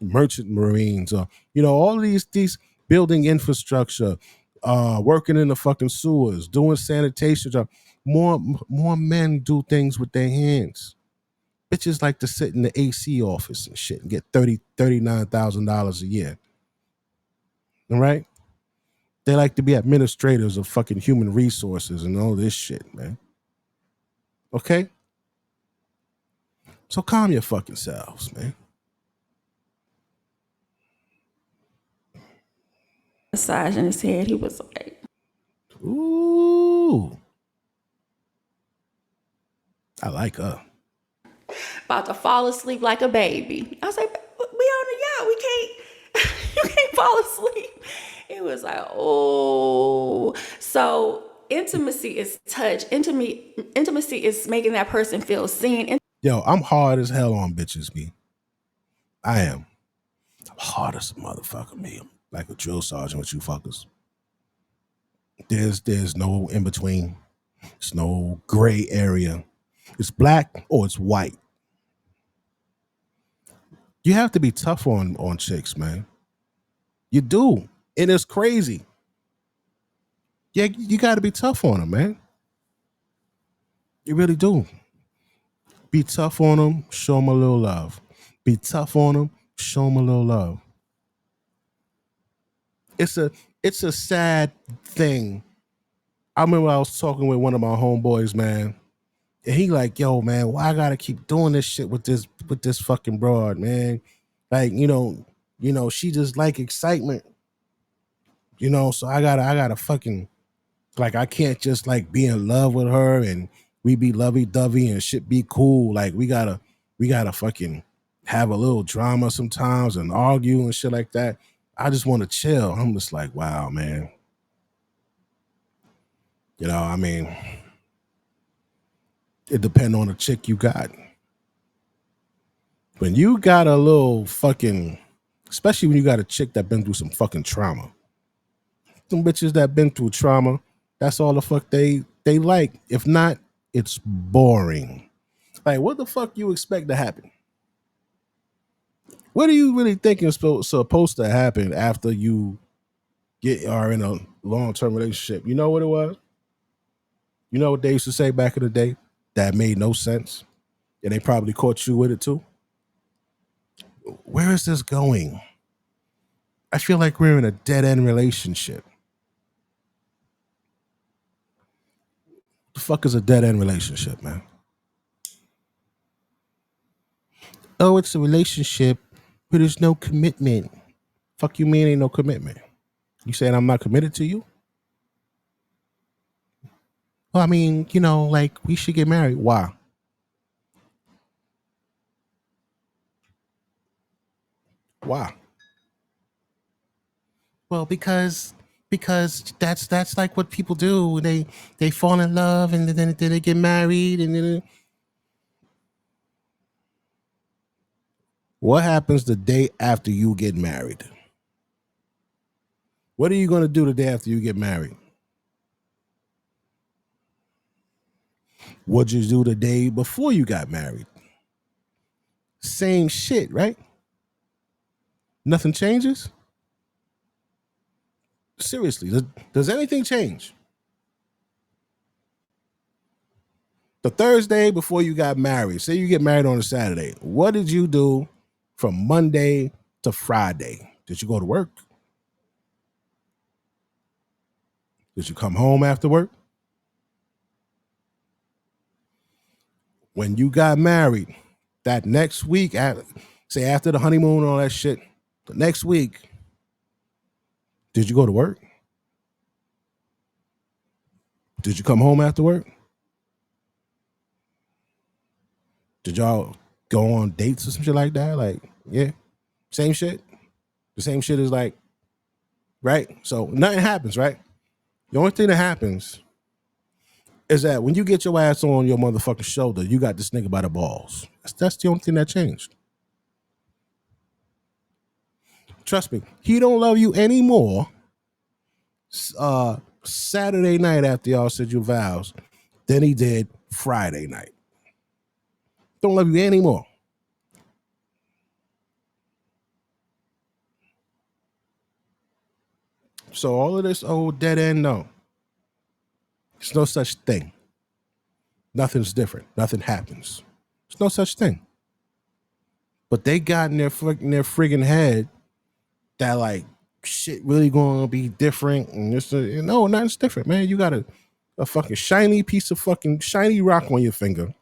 merchant marines or all these building infrastructure, working in the fucking sewers, doing sanitation job. More men do things with their hands. Bitches like to sit in the AC office and shit and get $39,000 a year. All right? They like to be administrators of fucking human resources and all this shit, man. Okay? So calm your fucking selves, man. Massage in his head. He was like, Ooh. I like her. about to fall asleep like a baby. I was like, we on the yacht. We can't, you can't fall asleep. It was like, oh. So intimacy is touch. Intimacy is making that person feel seen. Yo, I'm hard as hell on bitches, me. I am. I'm hard as a motherfucker, me. I'm like a drill sergeant with you fuckers. There's no in between. There's no gray area. It's black or it's white. You have to be tough on chicks, man. You do. And it's crazy. Yeah, you got to be tough on them, man. You really do. Be tough on them, show them a little love. Be tough on them, show them a little love. It's a sad thing. I remember I was talking with one of my homeboys, man. And he like, yo, man, why I gotta keep doing this shit with this fucking broad, man? Like, she just like excitement. So I gotta fucking, like, I can't just like be in love with her and we be lovey-dovey and shit be cool. Like we gotta fucking have a little drama sometimes and argue and shit like that. I just want to chill. I'm just like, wow, man. I mean, it depends on the chick you got. When you got a little fucking, especially when you got a chick that been through some fucking trauma. Some bitches that been through trauma, that's all the fuck they like. If not, it's boring. Like, what the fuck you expect to happen? What do you really think is supposed to happen after you are in a long-term relationship? You know what it was? You know what they used to say back in the day? That made no sense. And they probably caught you with it too. Where is this going? I feel like we're in a dead-end relationship. The fuck is a dead-end relationship, man? Oh, it's a relationship, but there's no commitment. Fuck you mean ain't no commitment? You saying I'm not committed to you? Well, I mean, like we should get married. Why? Why? Well, because that's like what people do. They fall in love and then they get married and then what happens the day after you get married? What are you going to do the day after you get married? What'd you do the day before you got married? Same shit, right? Nothing changes? Seriously, does anything change? The Thursday before you got married, say you get married on a Saturday, what did you do from Monday to Friday? Did you go to work? Did you come home after work? When you got married, that next week, say after the honeymoon and all that shit, the next week, did you go to work? Did you come home after work? Did y'all go on dates or some shit like that? Like, yeah, same shit. The same shit is like, right? So nothing happens, right? The only thing that happens is that when you get your ass on your motherfucking shoulder, you got this nigga by the balls. That's the only thing that changed. Trust me, he don't love you anymore. Saturday night after y'all said your vows than he did Friday night. Don't love you anymore. So all of this old dead end, no. There's no such thing. Nothing's different. Nothing happens. There's no such thing. But they got in their friggin' head that like shit really gonna be different and this no, nothing's different, man. You got a fucking shiny piece of fucking shiny rock on your finger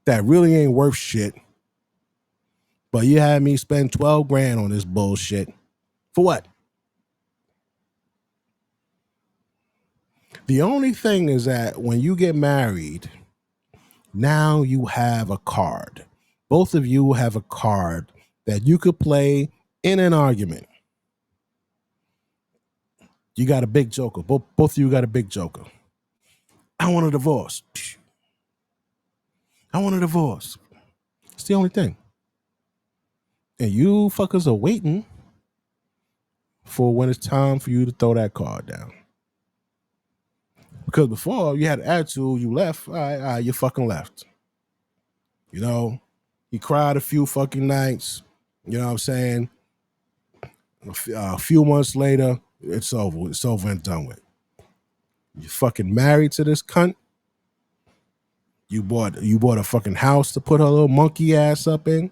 that really ain't worth shit. But you had me spend 12 grand on this bullshit. For what? The only thing is that when you get married, now you have a card. Both of you have a card that you could play in an argument. You got a big joker. Both of you got a big joker. I want a divorce. I want a divorce. It's the only thing. And you fuckers are waiting for when it's time for you to throw that card down. Because before you had an attitude, you left. All right, you fucking left. You know, you cried a few fucking nights. You know what I'm saying? A few months later, it's over. It's over and done with. You fucking married to this cunt. You bought a fucking house to put her little monkey ass up in.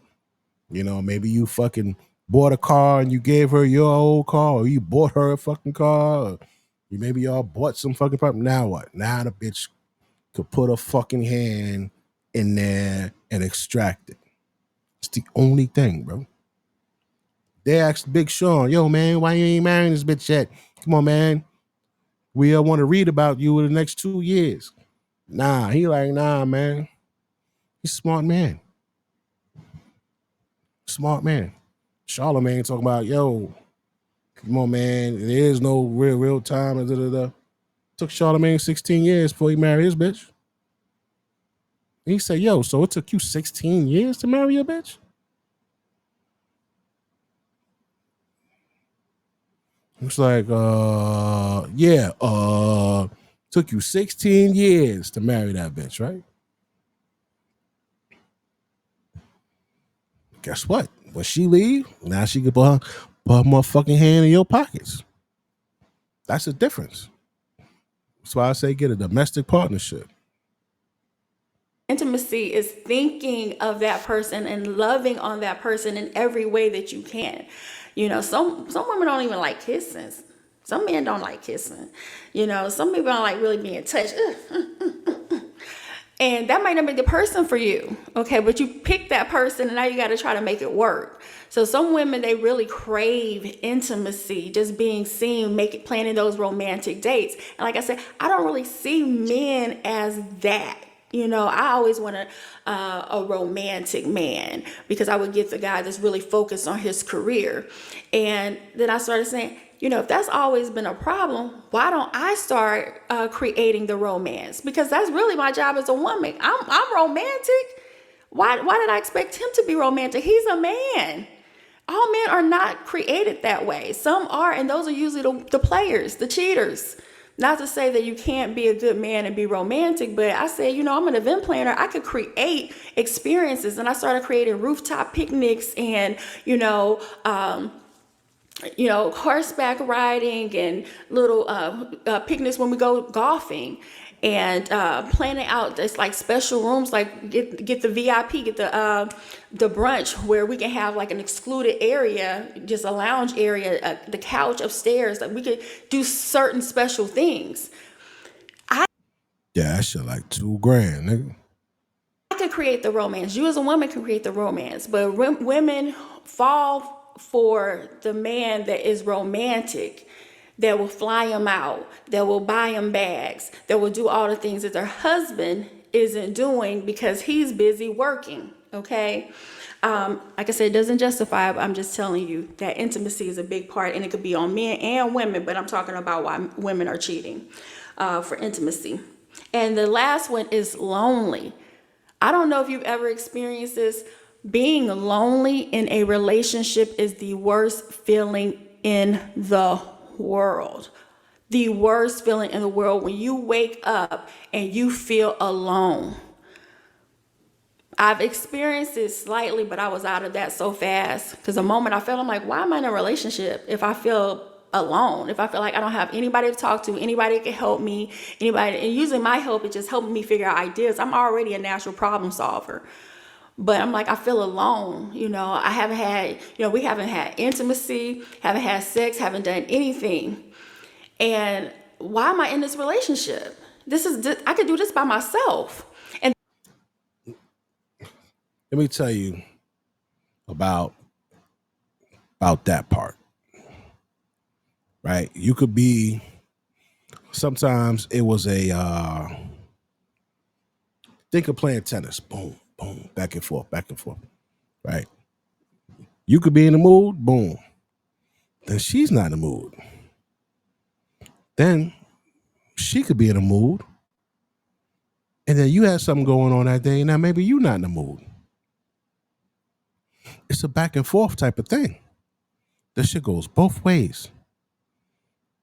You know, maybe you fucking bought a car and you gave her your old car, or you bought her a fucking car, or maybe y'all bought some fucking property. Now what? Now the bitch could put a fucking hand in there and extract it. It's the only thing, bro. They asked Big Sean, yo, man, why you ain't marrying this bitch yet? Come on, man. We want to read about you in the next 2 years. Nah, he like, nah, man. He's a smart man. Smart man. Charlamagne talking about, yo, come on, man. There is no real time. Took Charlamagne 16 years before he married his bitch. And he said, yo, so it took you 16 years to marry your bitch? It's like, yeah, took you 16 years to marry that bitch, right? Guess what? When she leave, now she can put her motherfucking hand in your pockets. That's the difference. That's why I say get a domestic partnership. Intimacy is thinking of that person and loving on that person in every way that you can. You know, some women don't even like kissing. Some men don't like kissing. You know, some people don't like really being touched. And that might not be the person for you, okay? But you pick that person and now you got to try to make it work. So some women, they really crave intimacy, just being seen, planning those romantic dates. And like I said, I don't really see men as that. You know, I always want a romantic man, because I would get the guy that's really focused on his career. And then I started saying, you know, if that's always been a problem, why don't I start creating the romance? Because that's really my job as a woman. I'm romantic. Why did I expect him to be romantic? He's a man. All men are not created that way. Some are, and those are usually the players, the cheaters. Not to say that you can't be a good man and be romantic, but I say, you know, I'm an event planner. I could create experiences, and I started creating rooftop picnics and, horseback riding and little picnics when we go golfing, and planning out this like special rooms, like get the VIP, get the brunch where we can have like an excluded area, just a lounge area, the couch upstairs, that we could do certain special things. Yeah, that shit like $2,000, nigga. I could create the romance. You as a woman can create the romance, but women fall for the man that is romantic, that will fly them out, that will buy them bags, that will do all the things that their husband isn't doing because he's busy working. Okay. Like I said, it doesn't justify, but I'm just telling you that intimacy is a big part, and it could be on men and women, but I'm talking about why women are cheating for intimacy. And the last one is lonely. I don't know if you've ever experienced this. Being lonely in a relationship is the worst feeling in the world. The worst feeling in the world when you wake up and you feel alone. I've experienced it slightly, but I was out of that so fast. Because the moment I felt, I'm like, why am I in a relationship if I feel alone? If I feel like I don't have anybody to talk to, anybody that can help me, anybody. And usually my help is just helping me figure out ideas. I'm already a natural problem solver. But I'm like, I feel alone. I haven't had, we haven't had intimacy, haven't had sex, haven't done anything. And why am I in this relationship? I could do this by myself. And Let me tell you about that part, right? You could be, sometimes it was think of playing tennis, boom, boom, back and forth, right? You could be in the mood, boom. Then she's not in the mood. Then she could be in the mood. And then you had something going on that day. Now maybe you're not in the mood. It's a back and forth type of thing. This shit goes both ways.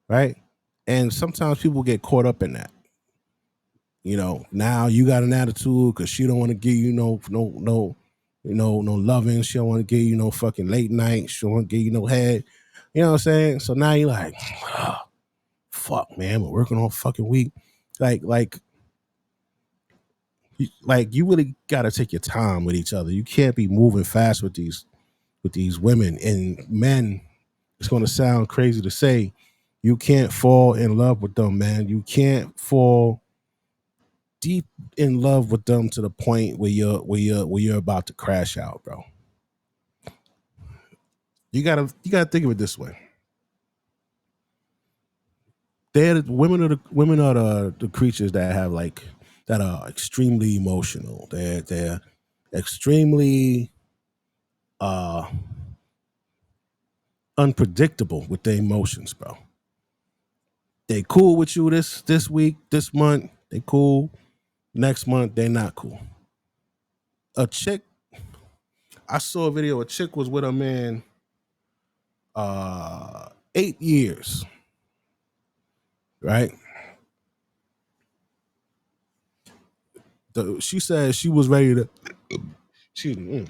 Right? And sometimes people get caught up in that. Now you got an attitude because she don't want to give you no loving. She don't want to give you no fucking late night. She don't want to give you no head. You know what I'm saying? So now you're like, oh, fuck, man, we're working all fucking week. Like you really gotta take your time with each other. You can't be moving fast with these women and men. It's gonna sound crazy to say, you can't fall in love with them, man. You can't fall deep in love with them to the point where you're about to crash out, bro. You gotta think of it this way. Women are the creatures that have that are extremely emotional. They're extremely unpredictable with their emotions, bro. They cool with you this week, this month, they cool. Next month, they not cool. A chick, I saw a video, a chick was with a man 8 years, right? She said she was ready to, excuse me.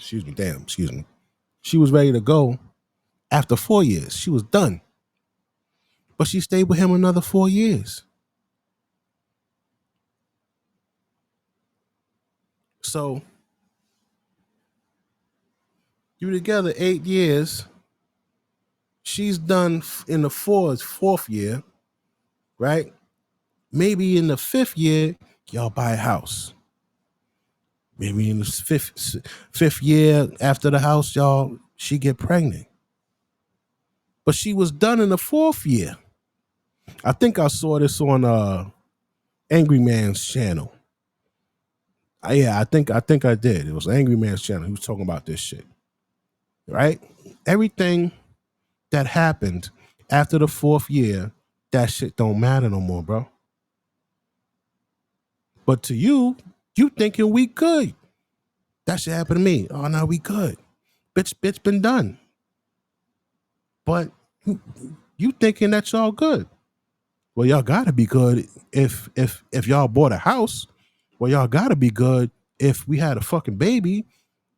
She was ready to go after 4 years. She was done. But she stayed with him another 4 years. So you together 8 years. She's done in the fourth year, right? Maybe in the 5th year, y'all buy a house. Maybe in the fifth year after the house, she get pregnant. But she was done in the 4th year. I think I saw this on Angry Man's channel. I think I did. It was Angry Man's channel. He was talking about this shit. Right? Everything that happened after the 4th year, that shit don't matter no more, bro. But to you thinking we good. That shit happened to me. Oh, no, we good. Bitch been done. But you thinking that y'all good. Well, y'all gotta be good if y'all bought a house. Well, y'all gotta be good if we had a fucking baby.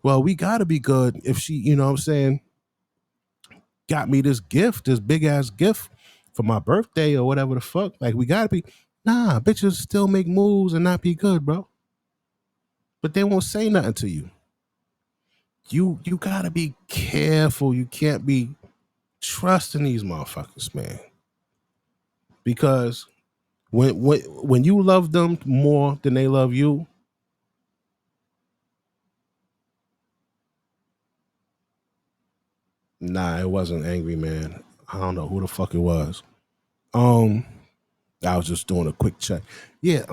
Well, we gotta be good if she, you know what I'm saying, got me this gift, this big ass gift for my birthday or whatever the fuck. Like, we gotta be, nah, bitches still make moves and not be good, bro. But they won't say nothing to you. You gotta be careful. You can't be trusting these motherfuckers, man. Because when you love them more than they love you, nah, it wasn't Angry Man. I don't know who the fuck it was. I was just doing a quick check. Yeah,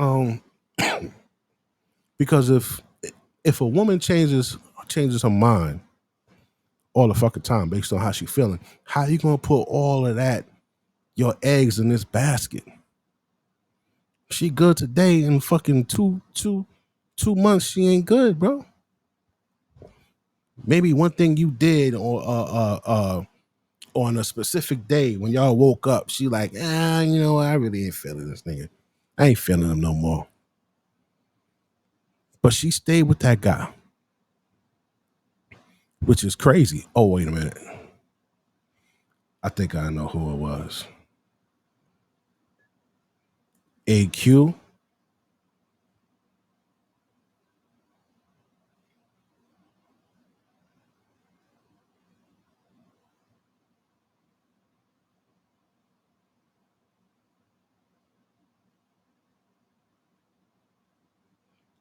Because if a woman changes her mind all the fucking time based on how she feeling, how you gonna put all of that, your eggs in this basket? She good today, and fucking two months she ain't good, bro. Maybe one thing you did or on a specific day when y'all woke up, she like, you know what? I really ain't feeling this nigga. I ain't feeling him no more. But she stayed with that guy, which is crazy. Oh, wait a minute. I think I know who it was. AQ.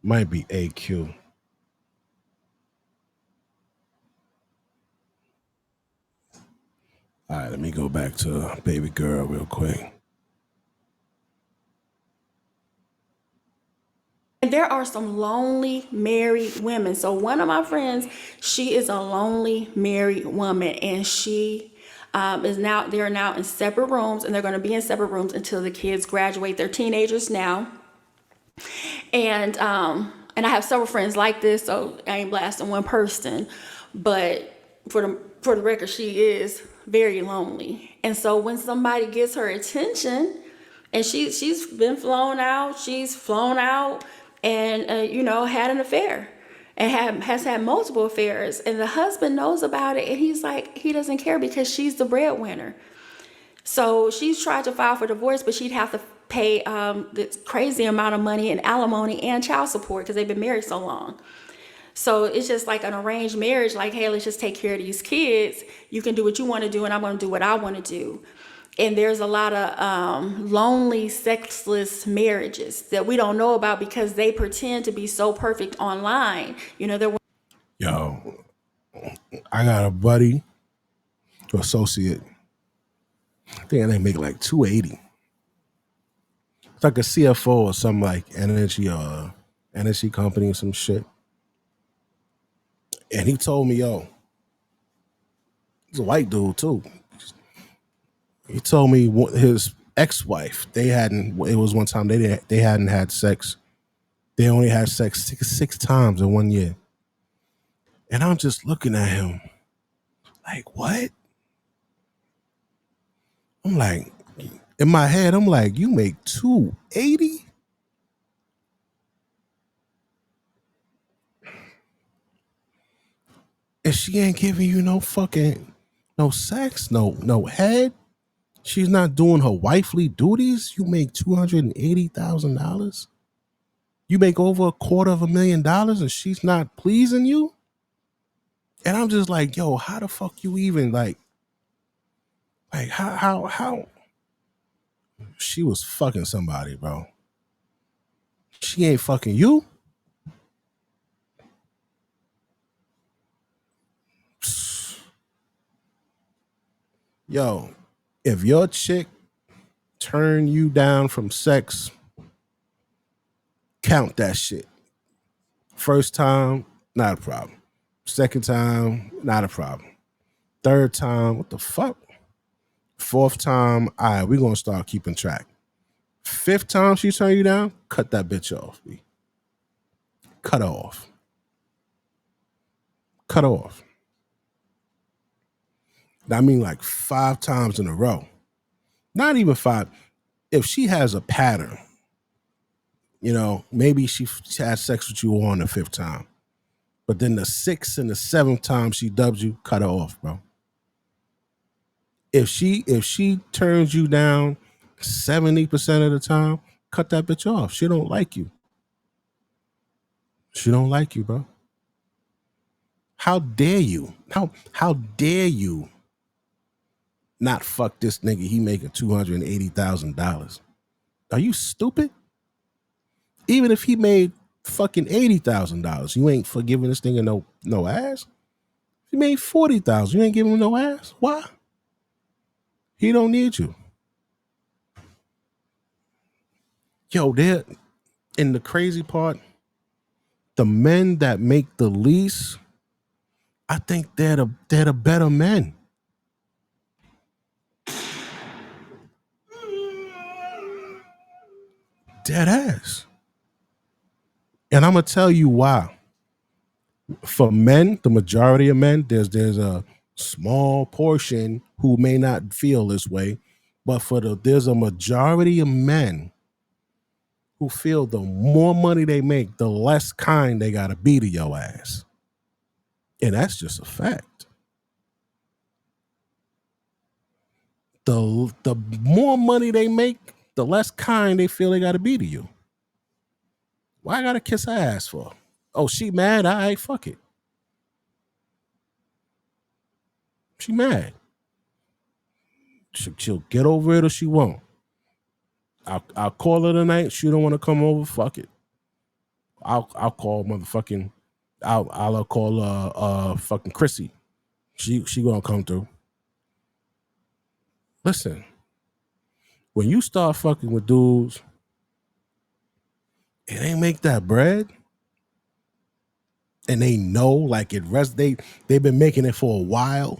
Might be AQ. All right, let me go back to baby girl real quick. And there are some lonely married women. So one of my friends, she is a lonely married woman, and she they're now in separate rooms, and they're going to be in separate rooms until the kids graduate. They're teenagers now. And I have several friends like this, so I ain't blasting one person, but for the record, she is very lonely. And so when somebody gets her attention, and she's been flown out, and had an affair, and has had multiple affairs, and the husband knows about it, and he's like, he doesn't care because she's the breadwinner. So she's tried to file for divorce, but she'd have to pay this crazy amount of money in alimony and child support because they've been married so long. So it's just like an arranged marriage, like, hey, let's just take care of these kids. You can do what you want to do, and I'm going to do what I want to do. And there's a lot of lonely, sexless marriages that we don't know about because they pretend to be so perfect online. Yo, I got a buddy, associate. I think they make like 280. It's like a CFO or some like energy company or some shit. And he told me, yo, he's a white dude too. He told me his ex-wife, it was one time they hadn't had sex. They only had sex six times in 1 year. And I'm just looking at him like, what? I'm like, in my head, I'm like, you make 280? And she ain't giving you no sex, no head. She's not doing her wifely duties. You make $280,000. You make over $250,000 and she's not pleasing you. And I'm just like, yo, how the fuck you even like how she was fucking somebody, bro. She ain't fucking you. Yo, if your chick turn you down from sex, count that shit. First time, not a problem. Second time, not a problem. Third time, what the fuck? Fourth time, all right, we're gonna start keeping track. Fifth time she turn you down, cut that bitch off, B. Cut her off. Cut her off. I mean like 5 times in a row. Not even 5. If she has a pattern, maybe she has sex with you on the 5th time. But then the 6th and the 7th time she dubs you, cut her off, bro. If she turns you down 70% of the time, cut that bitch off. She don't like you. She don't like you, bro. How dare you? How dare you not fuck this nigga? He making $280,000. Are you stupid? Even if he made fucking $80,000, you ain't forgiving this nigga no ass. If he made $40,000, you ain't giving him no ass. Why? He don't need you. Yo, and the crazy part, the men that make the least, I think they're the better men. Dead ass. And I'm gonna tell you why. For men, the majority of men, there's a small portion who may not feel this way, but there's a majority of men who feel the more money they make, the less kind they gotta be to your ass. And that's just a fact. The more money they make, the less kind they feel they gotta be to you. Why I gotta kiss her ass for? Oh, she mad? All right, fuck it. She mad. She'll get over it or she won't. I'll call her tonight. She don't want to come over. Fuck it. I'll call motherfucking. I'll call fucking Chrissy. She gonna come through. Listen, when you start fucking with dudes, it ain't make that bread, and they know like it rest. They've been making it for a while.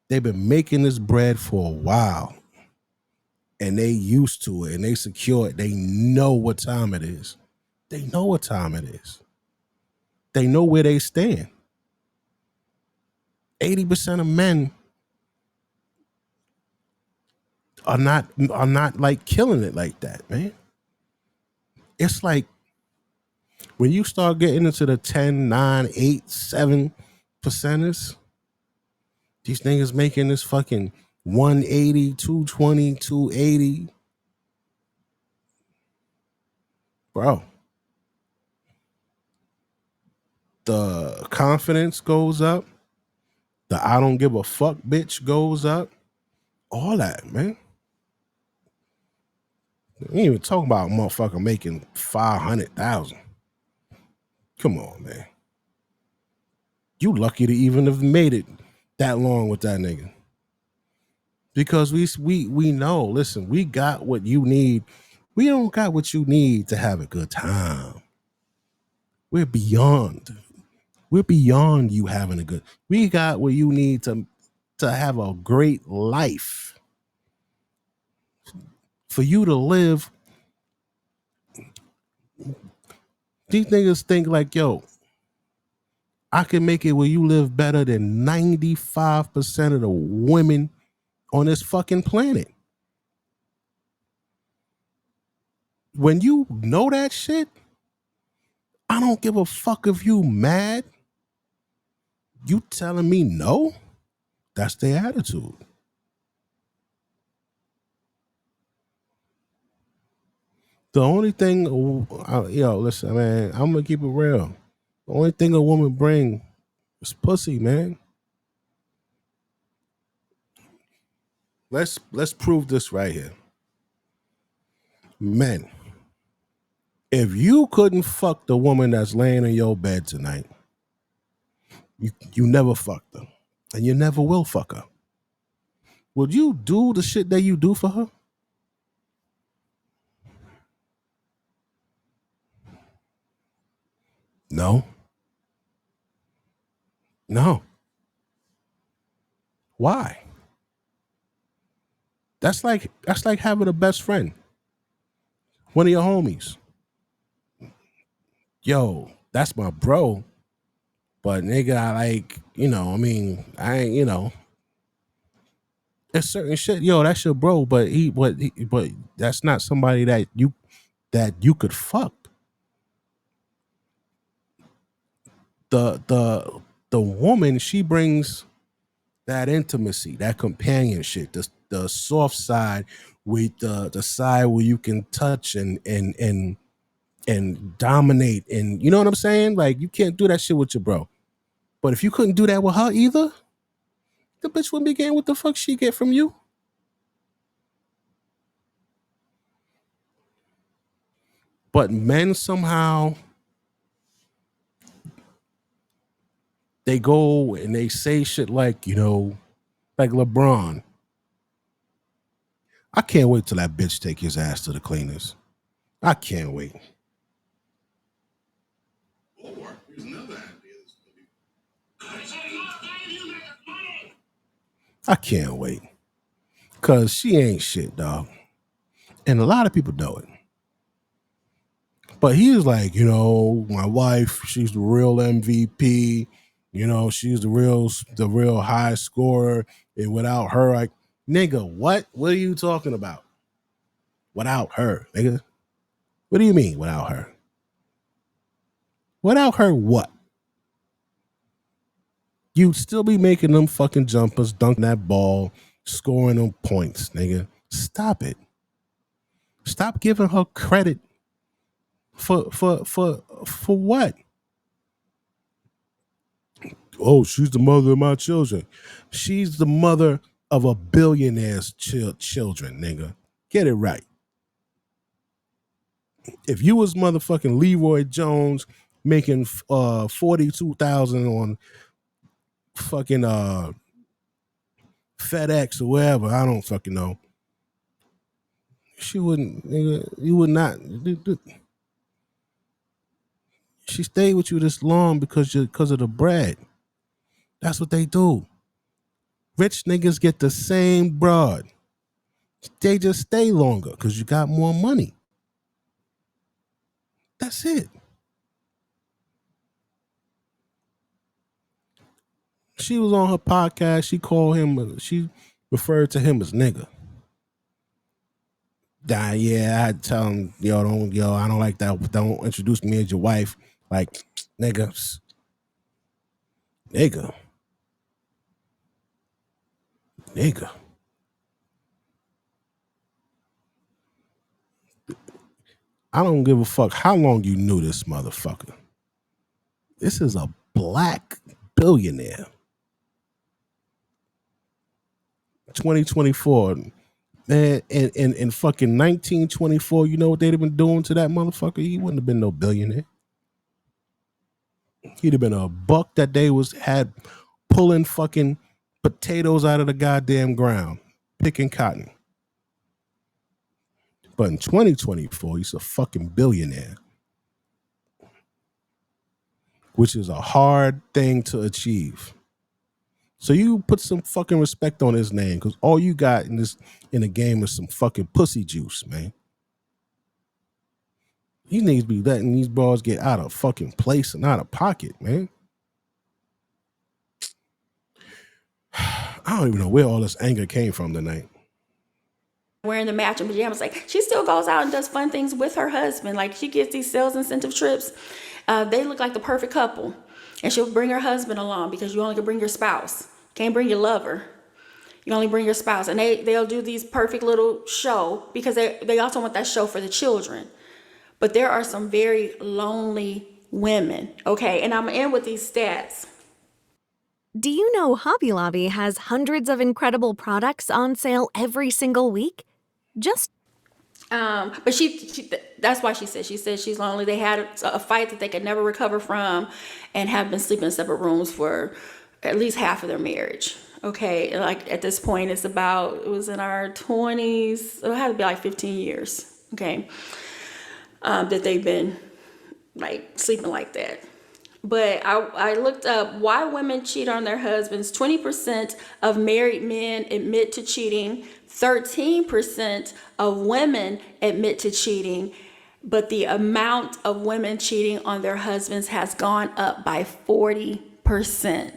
They've been making this bread for a while. And they used to it and they secure it. They know what time it is. They know what time it is. They know where they stand. 80% of men are not like killing it like that, man. It's like when you start getting into the 10, 9, 8, 7 percenters, these niggas making this fucking 180, 220, 280. Bro, the confidence goes up. The I don't give a fuck bitch goes up. All that, man. We ain't even talking about a motherfucker making 500,000. Come on, man. You lucky to even have made it that long with that nigga. Because we know, listen, we got what you need. We don't got what you need to have a good time. We're beyond you having a good. We got what you need to have a great life. For you to live. These niggas think like, yo, I can make it where you live better than 95% of the women on this fucking planet. When you know that shit, I don't give a fuck if you mad. You telling me no? That's their attitude. The only thing, listen, man, I'm gonna keep it real. The only thing a woman bring is pussy, man. Let's prove this right here. Men, if you couldn't fuck the woman that's laying in your bed tonight, you never fucked her, and you never will fuck her. Would you do the shit that you do for her? No. No. Why? That's like having a best friend. One of your homies. Yo, that's my bro. But nigga, I ain't, there's certain shit. Yo, that's your bro, but that's not somebody that you could fuck. The woman, she brings that intimacy, that companionship, the soft side with the side where you can touch and dominate, and you know what I'm saying? Like, you can't do that shit with your bro. But if you couldn't do that with her either, the bitch wouldn't be getting what the fuck she get from you. But men somehow, they go and they say shit like, like LeBron. I can't wait till that bitch take his ass to the cleaners. I can't wait. I can't wait. Because she ain't shit, dog. And a lot of people know it. But he was like, my wife, she's the real MVP. She's the real high scorer. And without her, nigga, what? What are you talking about? Without her, nigga? What do you mean without her? Without her, what? You'd still be making them fucking jumpers, dunking that ball, scoring them points, nigga. Stop it. Stop giving her credit for what? Oh, she's the mother of my children. She's the mother of a billionaire's children, nigga. Get it right. If you was motherfucking Leroy Jones making $42,000 on fucking FedEx or wherever, I don't fucking know. She wouldn't, nigga, you would not. She stayed with you this long because of the bread. That's what they do. Rich niggas get the same broad. They just stay longer because you got more money. That's it. She was on her podcast. She referred to him as nigga. Yeah, I had to tell him, I don't like that. Don't introduce me as your wife. Like, nigga. I don't give a fuck how long you knew this motherfucker. This is a black billionaire. 2024. Man, in fucking 1924, you know what they'd have been doing to that motherfucker? He wouldn't have been no billionaire. He'd have been a buck that they had pulling fucking potatoes out of the goddamn ground, picking cotton. But in 2024, he's a fucking billionaire, which is a hard thing to achieve. So you put some fucking respect on his name, because all you got in the game is some fucking pussy juice, man. He needs to be letting these bras get out of fucking place and out of pocket, man. I don't even know where all this anger came from tonight. Wearing the matching pajamas, like she still goes out and does fun things with her husband. Like she gets these sales incentive trips. They look like the perfect couple. And she'll bring her husband along because you only can bring your spouse. Can't bring your lover. You only bring your spouse. And they'll do these perfect little show because they also want that show for the children. But there are some very lonely women. Okay, and I'm going to end with these stats. Do you know Hobby Lobby has hundreds of incredible products on sale every single week? But she that's why she said she's lonely. They had a fight that they could never recover from and have been sleeping in separate rooms for at least half of their marriage. Okay, like at this point it was in our 20s. It had to be like 15 years. Okay, that they've been like sleeping like that. But I looked up why women cheat on their husbands. 20% of married men admit to cheating. 13% of women admit to cheating. But the amount of women cheating on their husbands has gone up by 40%.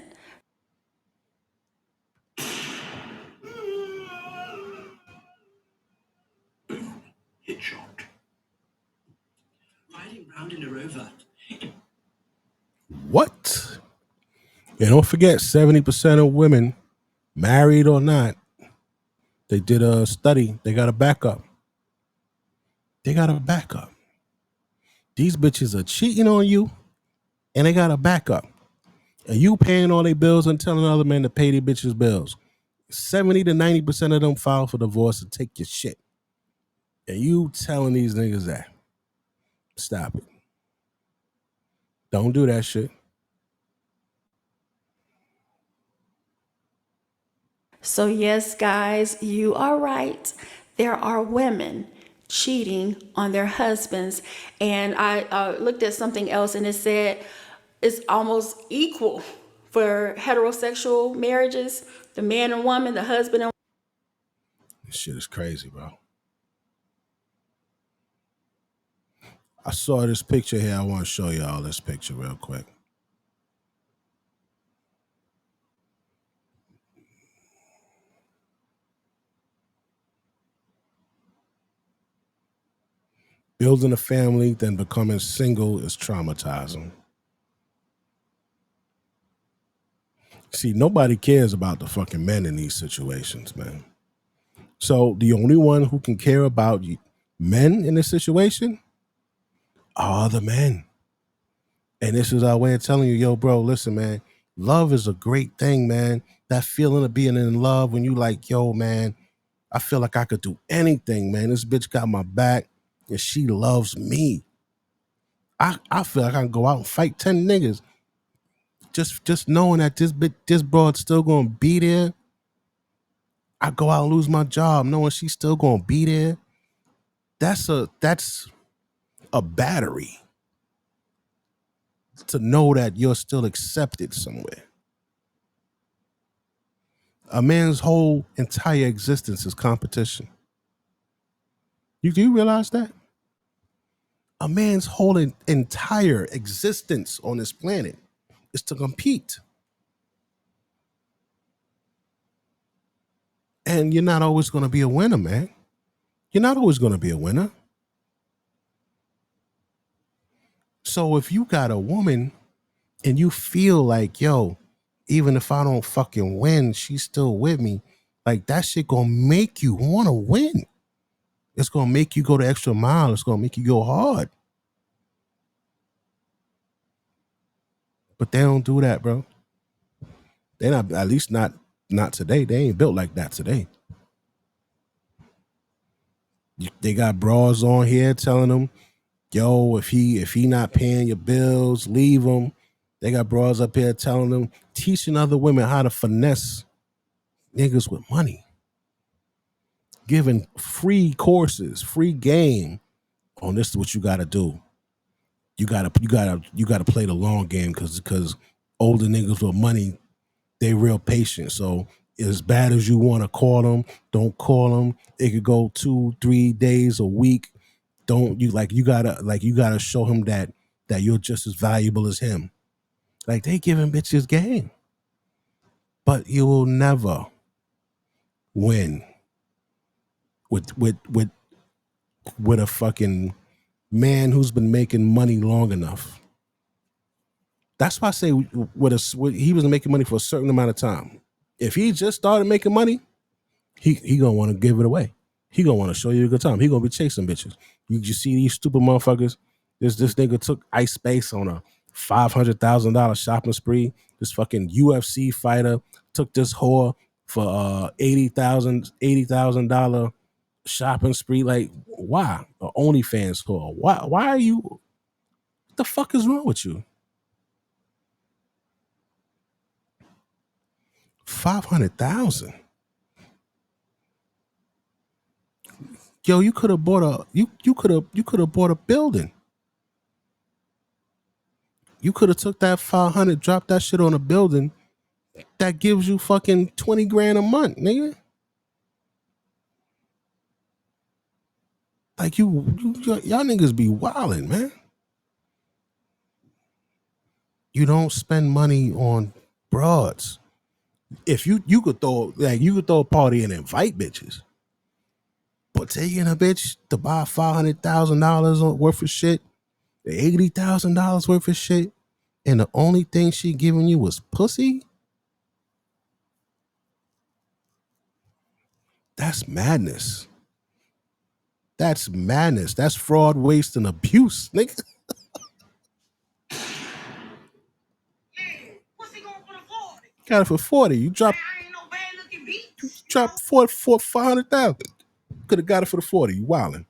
Hitchhiked. Riding round in a rover. What? And don't forget, 70% of women, married or not, they did a study. They got a backup. These bitches are cheating on you, and they got a backup. And you paying all their bills and telling other men to pay their bitches' bills. 70 to 90% of them file for divorce and take your shit. And you telling these niggas that. Stop it. Don't do that shit. So yes, guys, you are right. There are women cheating on their husbands. And I looked at something else and it said it's almost equal for heterosexual marriages, the man and woman, the husband and This shit is crazy, bro. I saw this picture here. I want to show y'all this picture real quick. Building a family, then becoming single is traumatizing. See, nobody cares about the fucking men in these situations, man. So the only one who can care about men in this situation are the men. And this is our way of telling you, yo, bro, listen, man, love is a great thing, man. That feeling of being in love when you like, yo, man, I feel like I could do anything, man. This bitch got my back and she loves me. I feel like I can go out and fight 10 niggas. Just knowing that this broad's still gonna be there. I go out and lose my job knowing she's still gonna be there. That's a battery to know that you're still accepted somewhere. A man's whole entire existence is competition. Do you realize that? A man's whole entire existence on this planet is to compete. And you're not always going to be a winner, man. You're not always going to be a winner. So if you got a woman and you feel like, yo, even if I don't fucking win, she's still with me, like that shit gonna make you want to win. It's gonna make you go the extra mile. It's gonna make you go hard. But they don't do that, bro. They're not, at least not today. They ain't built like that today. They got bras on here telling them, yo, if he not paying your bills, leave him. They got bras up here telling them, teaching other women how to finesse niggas with money. Giving free courses, free game on this is what you gotta do. You gotta play the long game because older niggas with money, they real patient. So as bad as you want to call them, don't call them. It could go 2-3 days a week. You gotta show him that you're just as valuable as him. Like they giving bitches game. But you will never win with a fucking man who's been making money long enough. That's why I say he was making money for a certain amount of time. If he just started making money, he gonna want to give it away. He gonna want to show you a good time. He gonna be chasing bitches. You see these stupid motherfuckers. This nigga took Ice Space on a $500,000 shopping spree. This fucking UFC fighter took this whore for $80,000 shopping spree. Like, why? An OnlyFans whore. Why are you? What the fuck is wrong with you? 500,000. Yo, you could have bought a you could have bought a building. You could have took that 500, dropped that shit on a building that gives you fucking 20 grand a month, nigga. Like y'all niggas be wildin', man. You don't spend money on broads. If you could throw a party and invite bitches, but taking a bitch to buy $500,000 worth of shit, $80,000 worth of shit, and the only thing she giving you was pussy. That's madness. That's madness. That's fraud, waste, and abuse, nigga. Got it for 40. You dropped 500,000. Could have got it for the 40. You wildin'.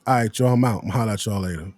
All right, y'all. I'm out. I'm holler at y'all later.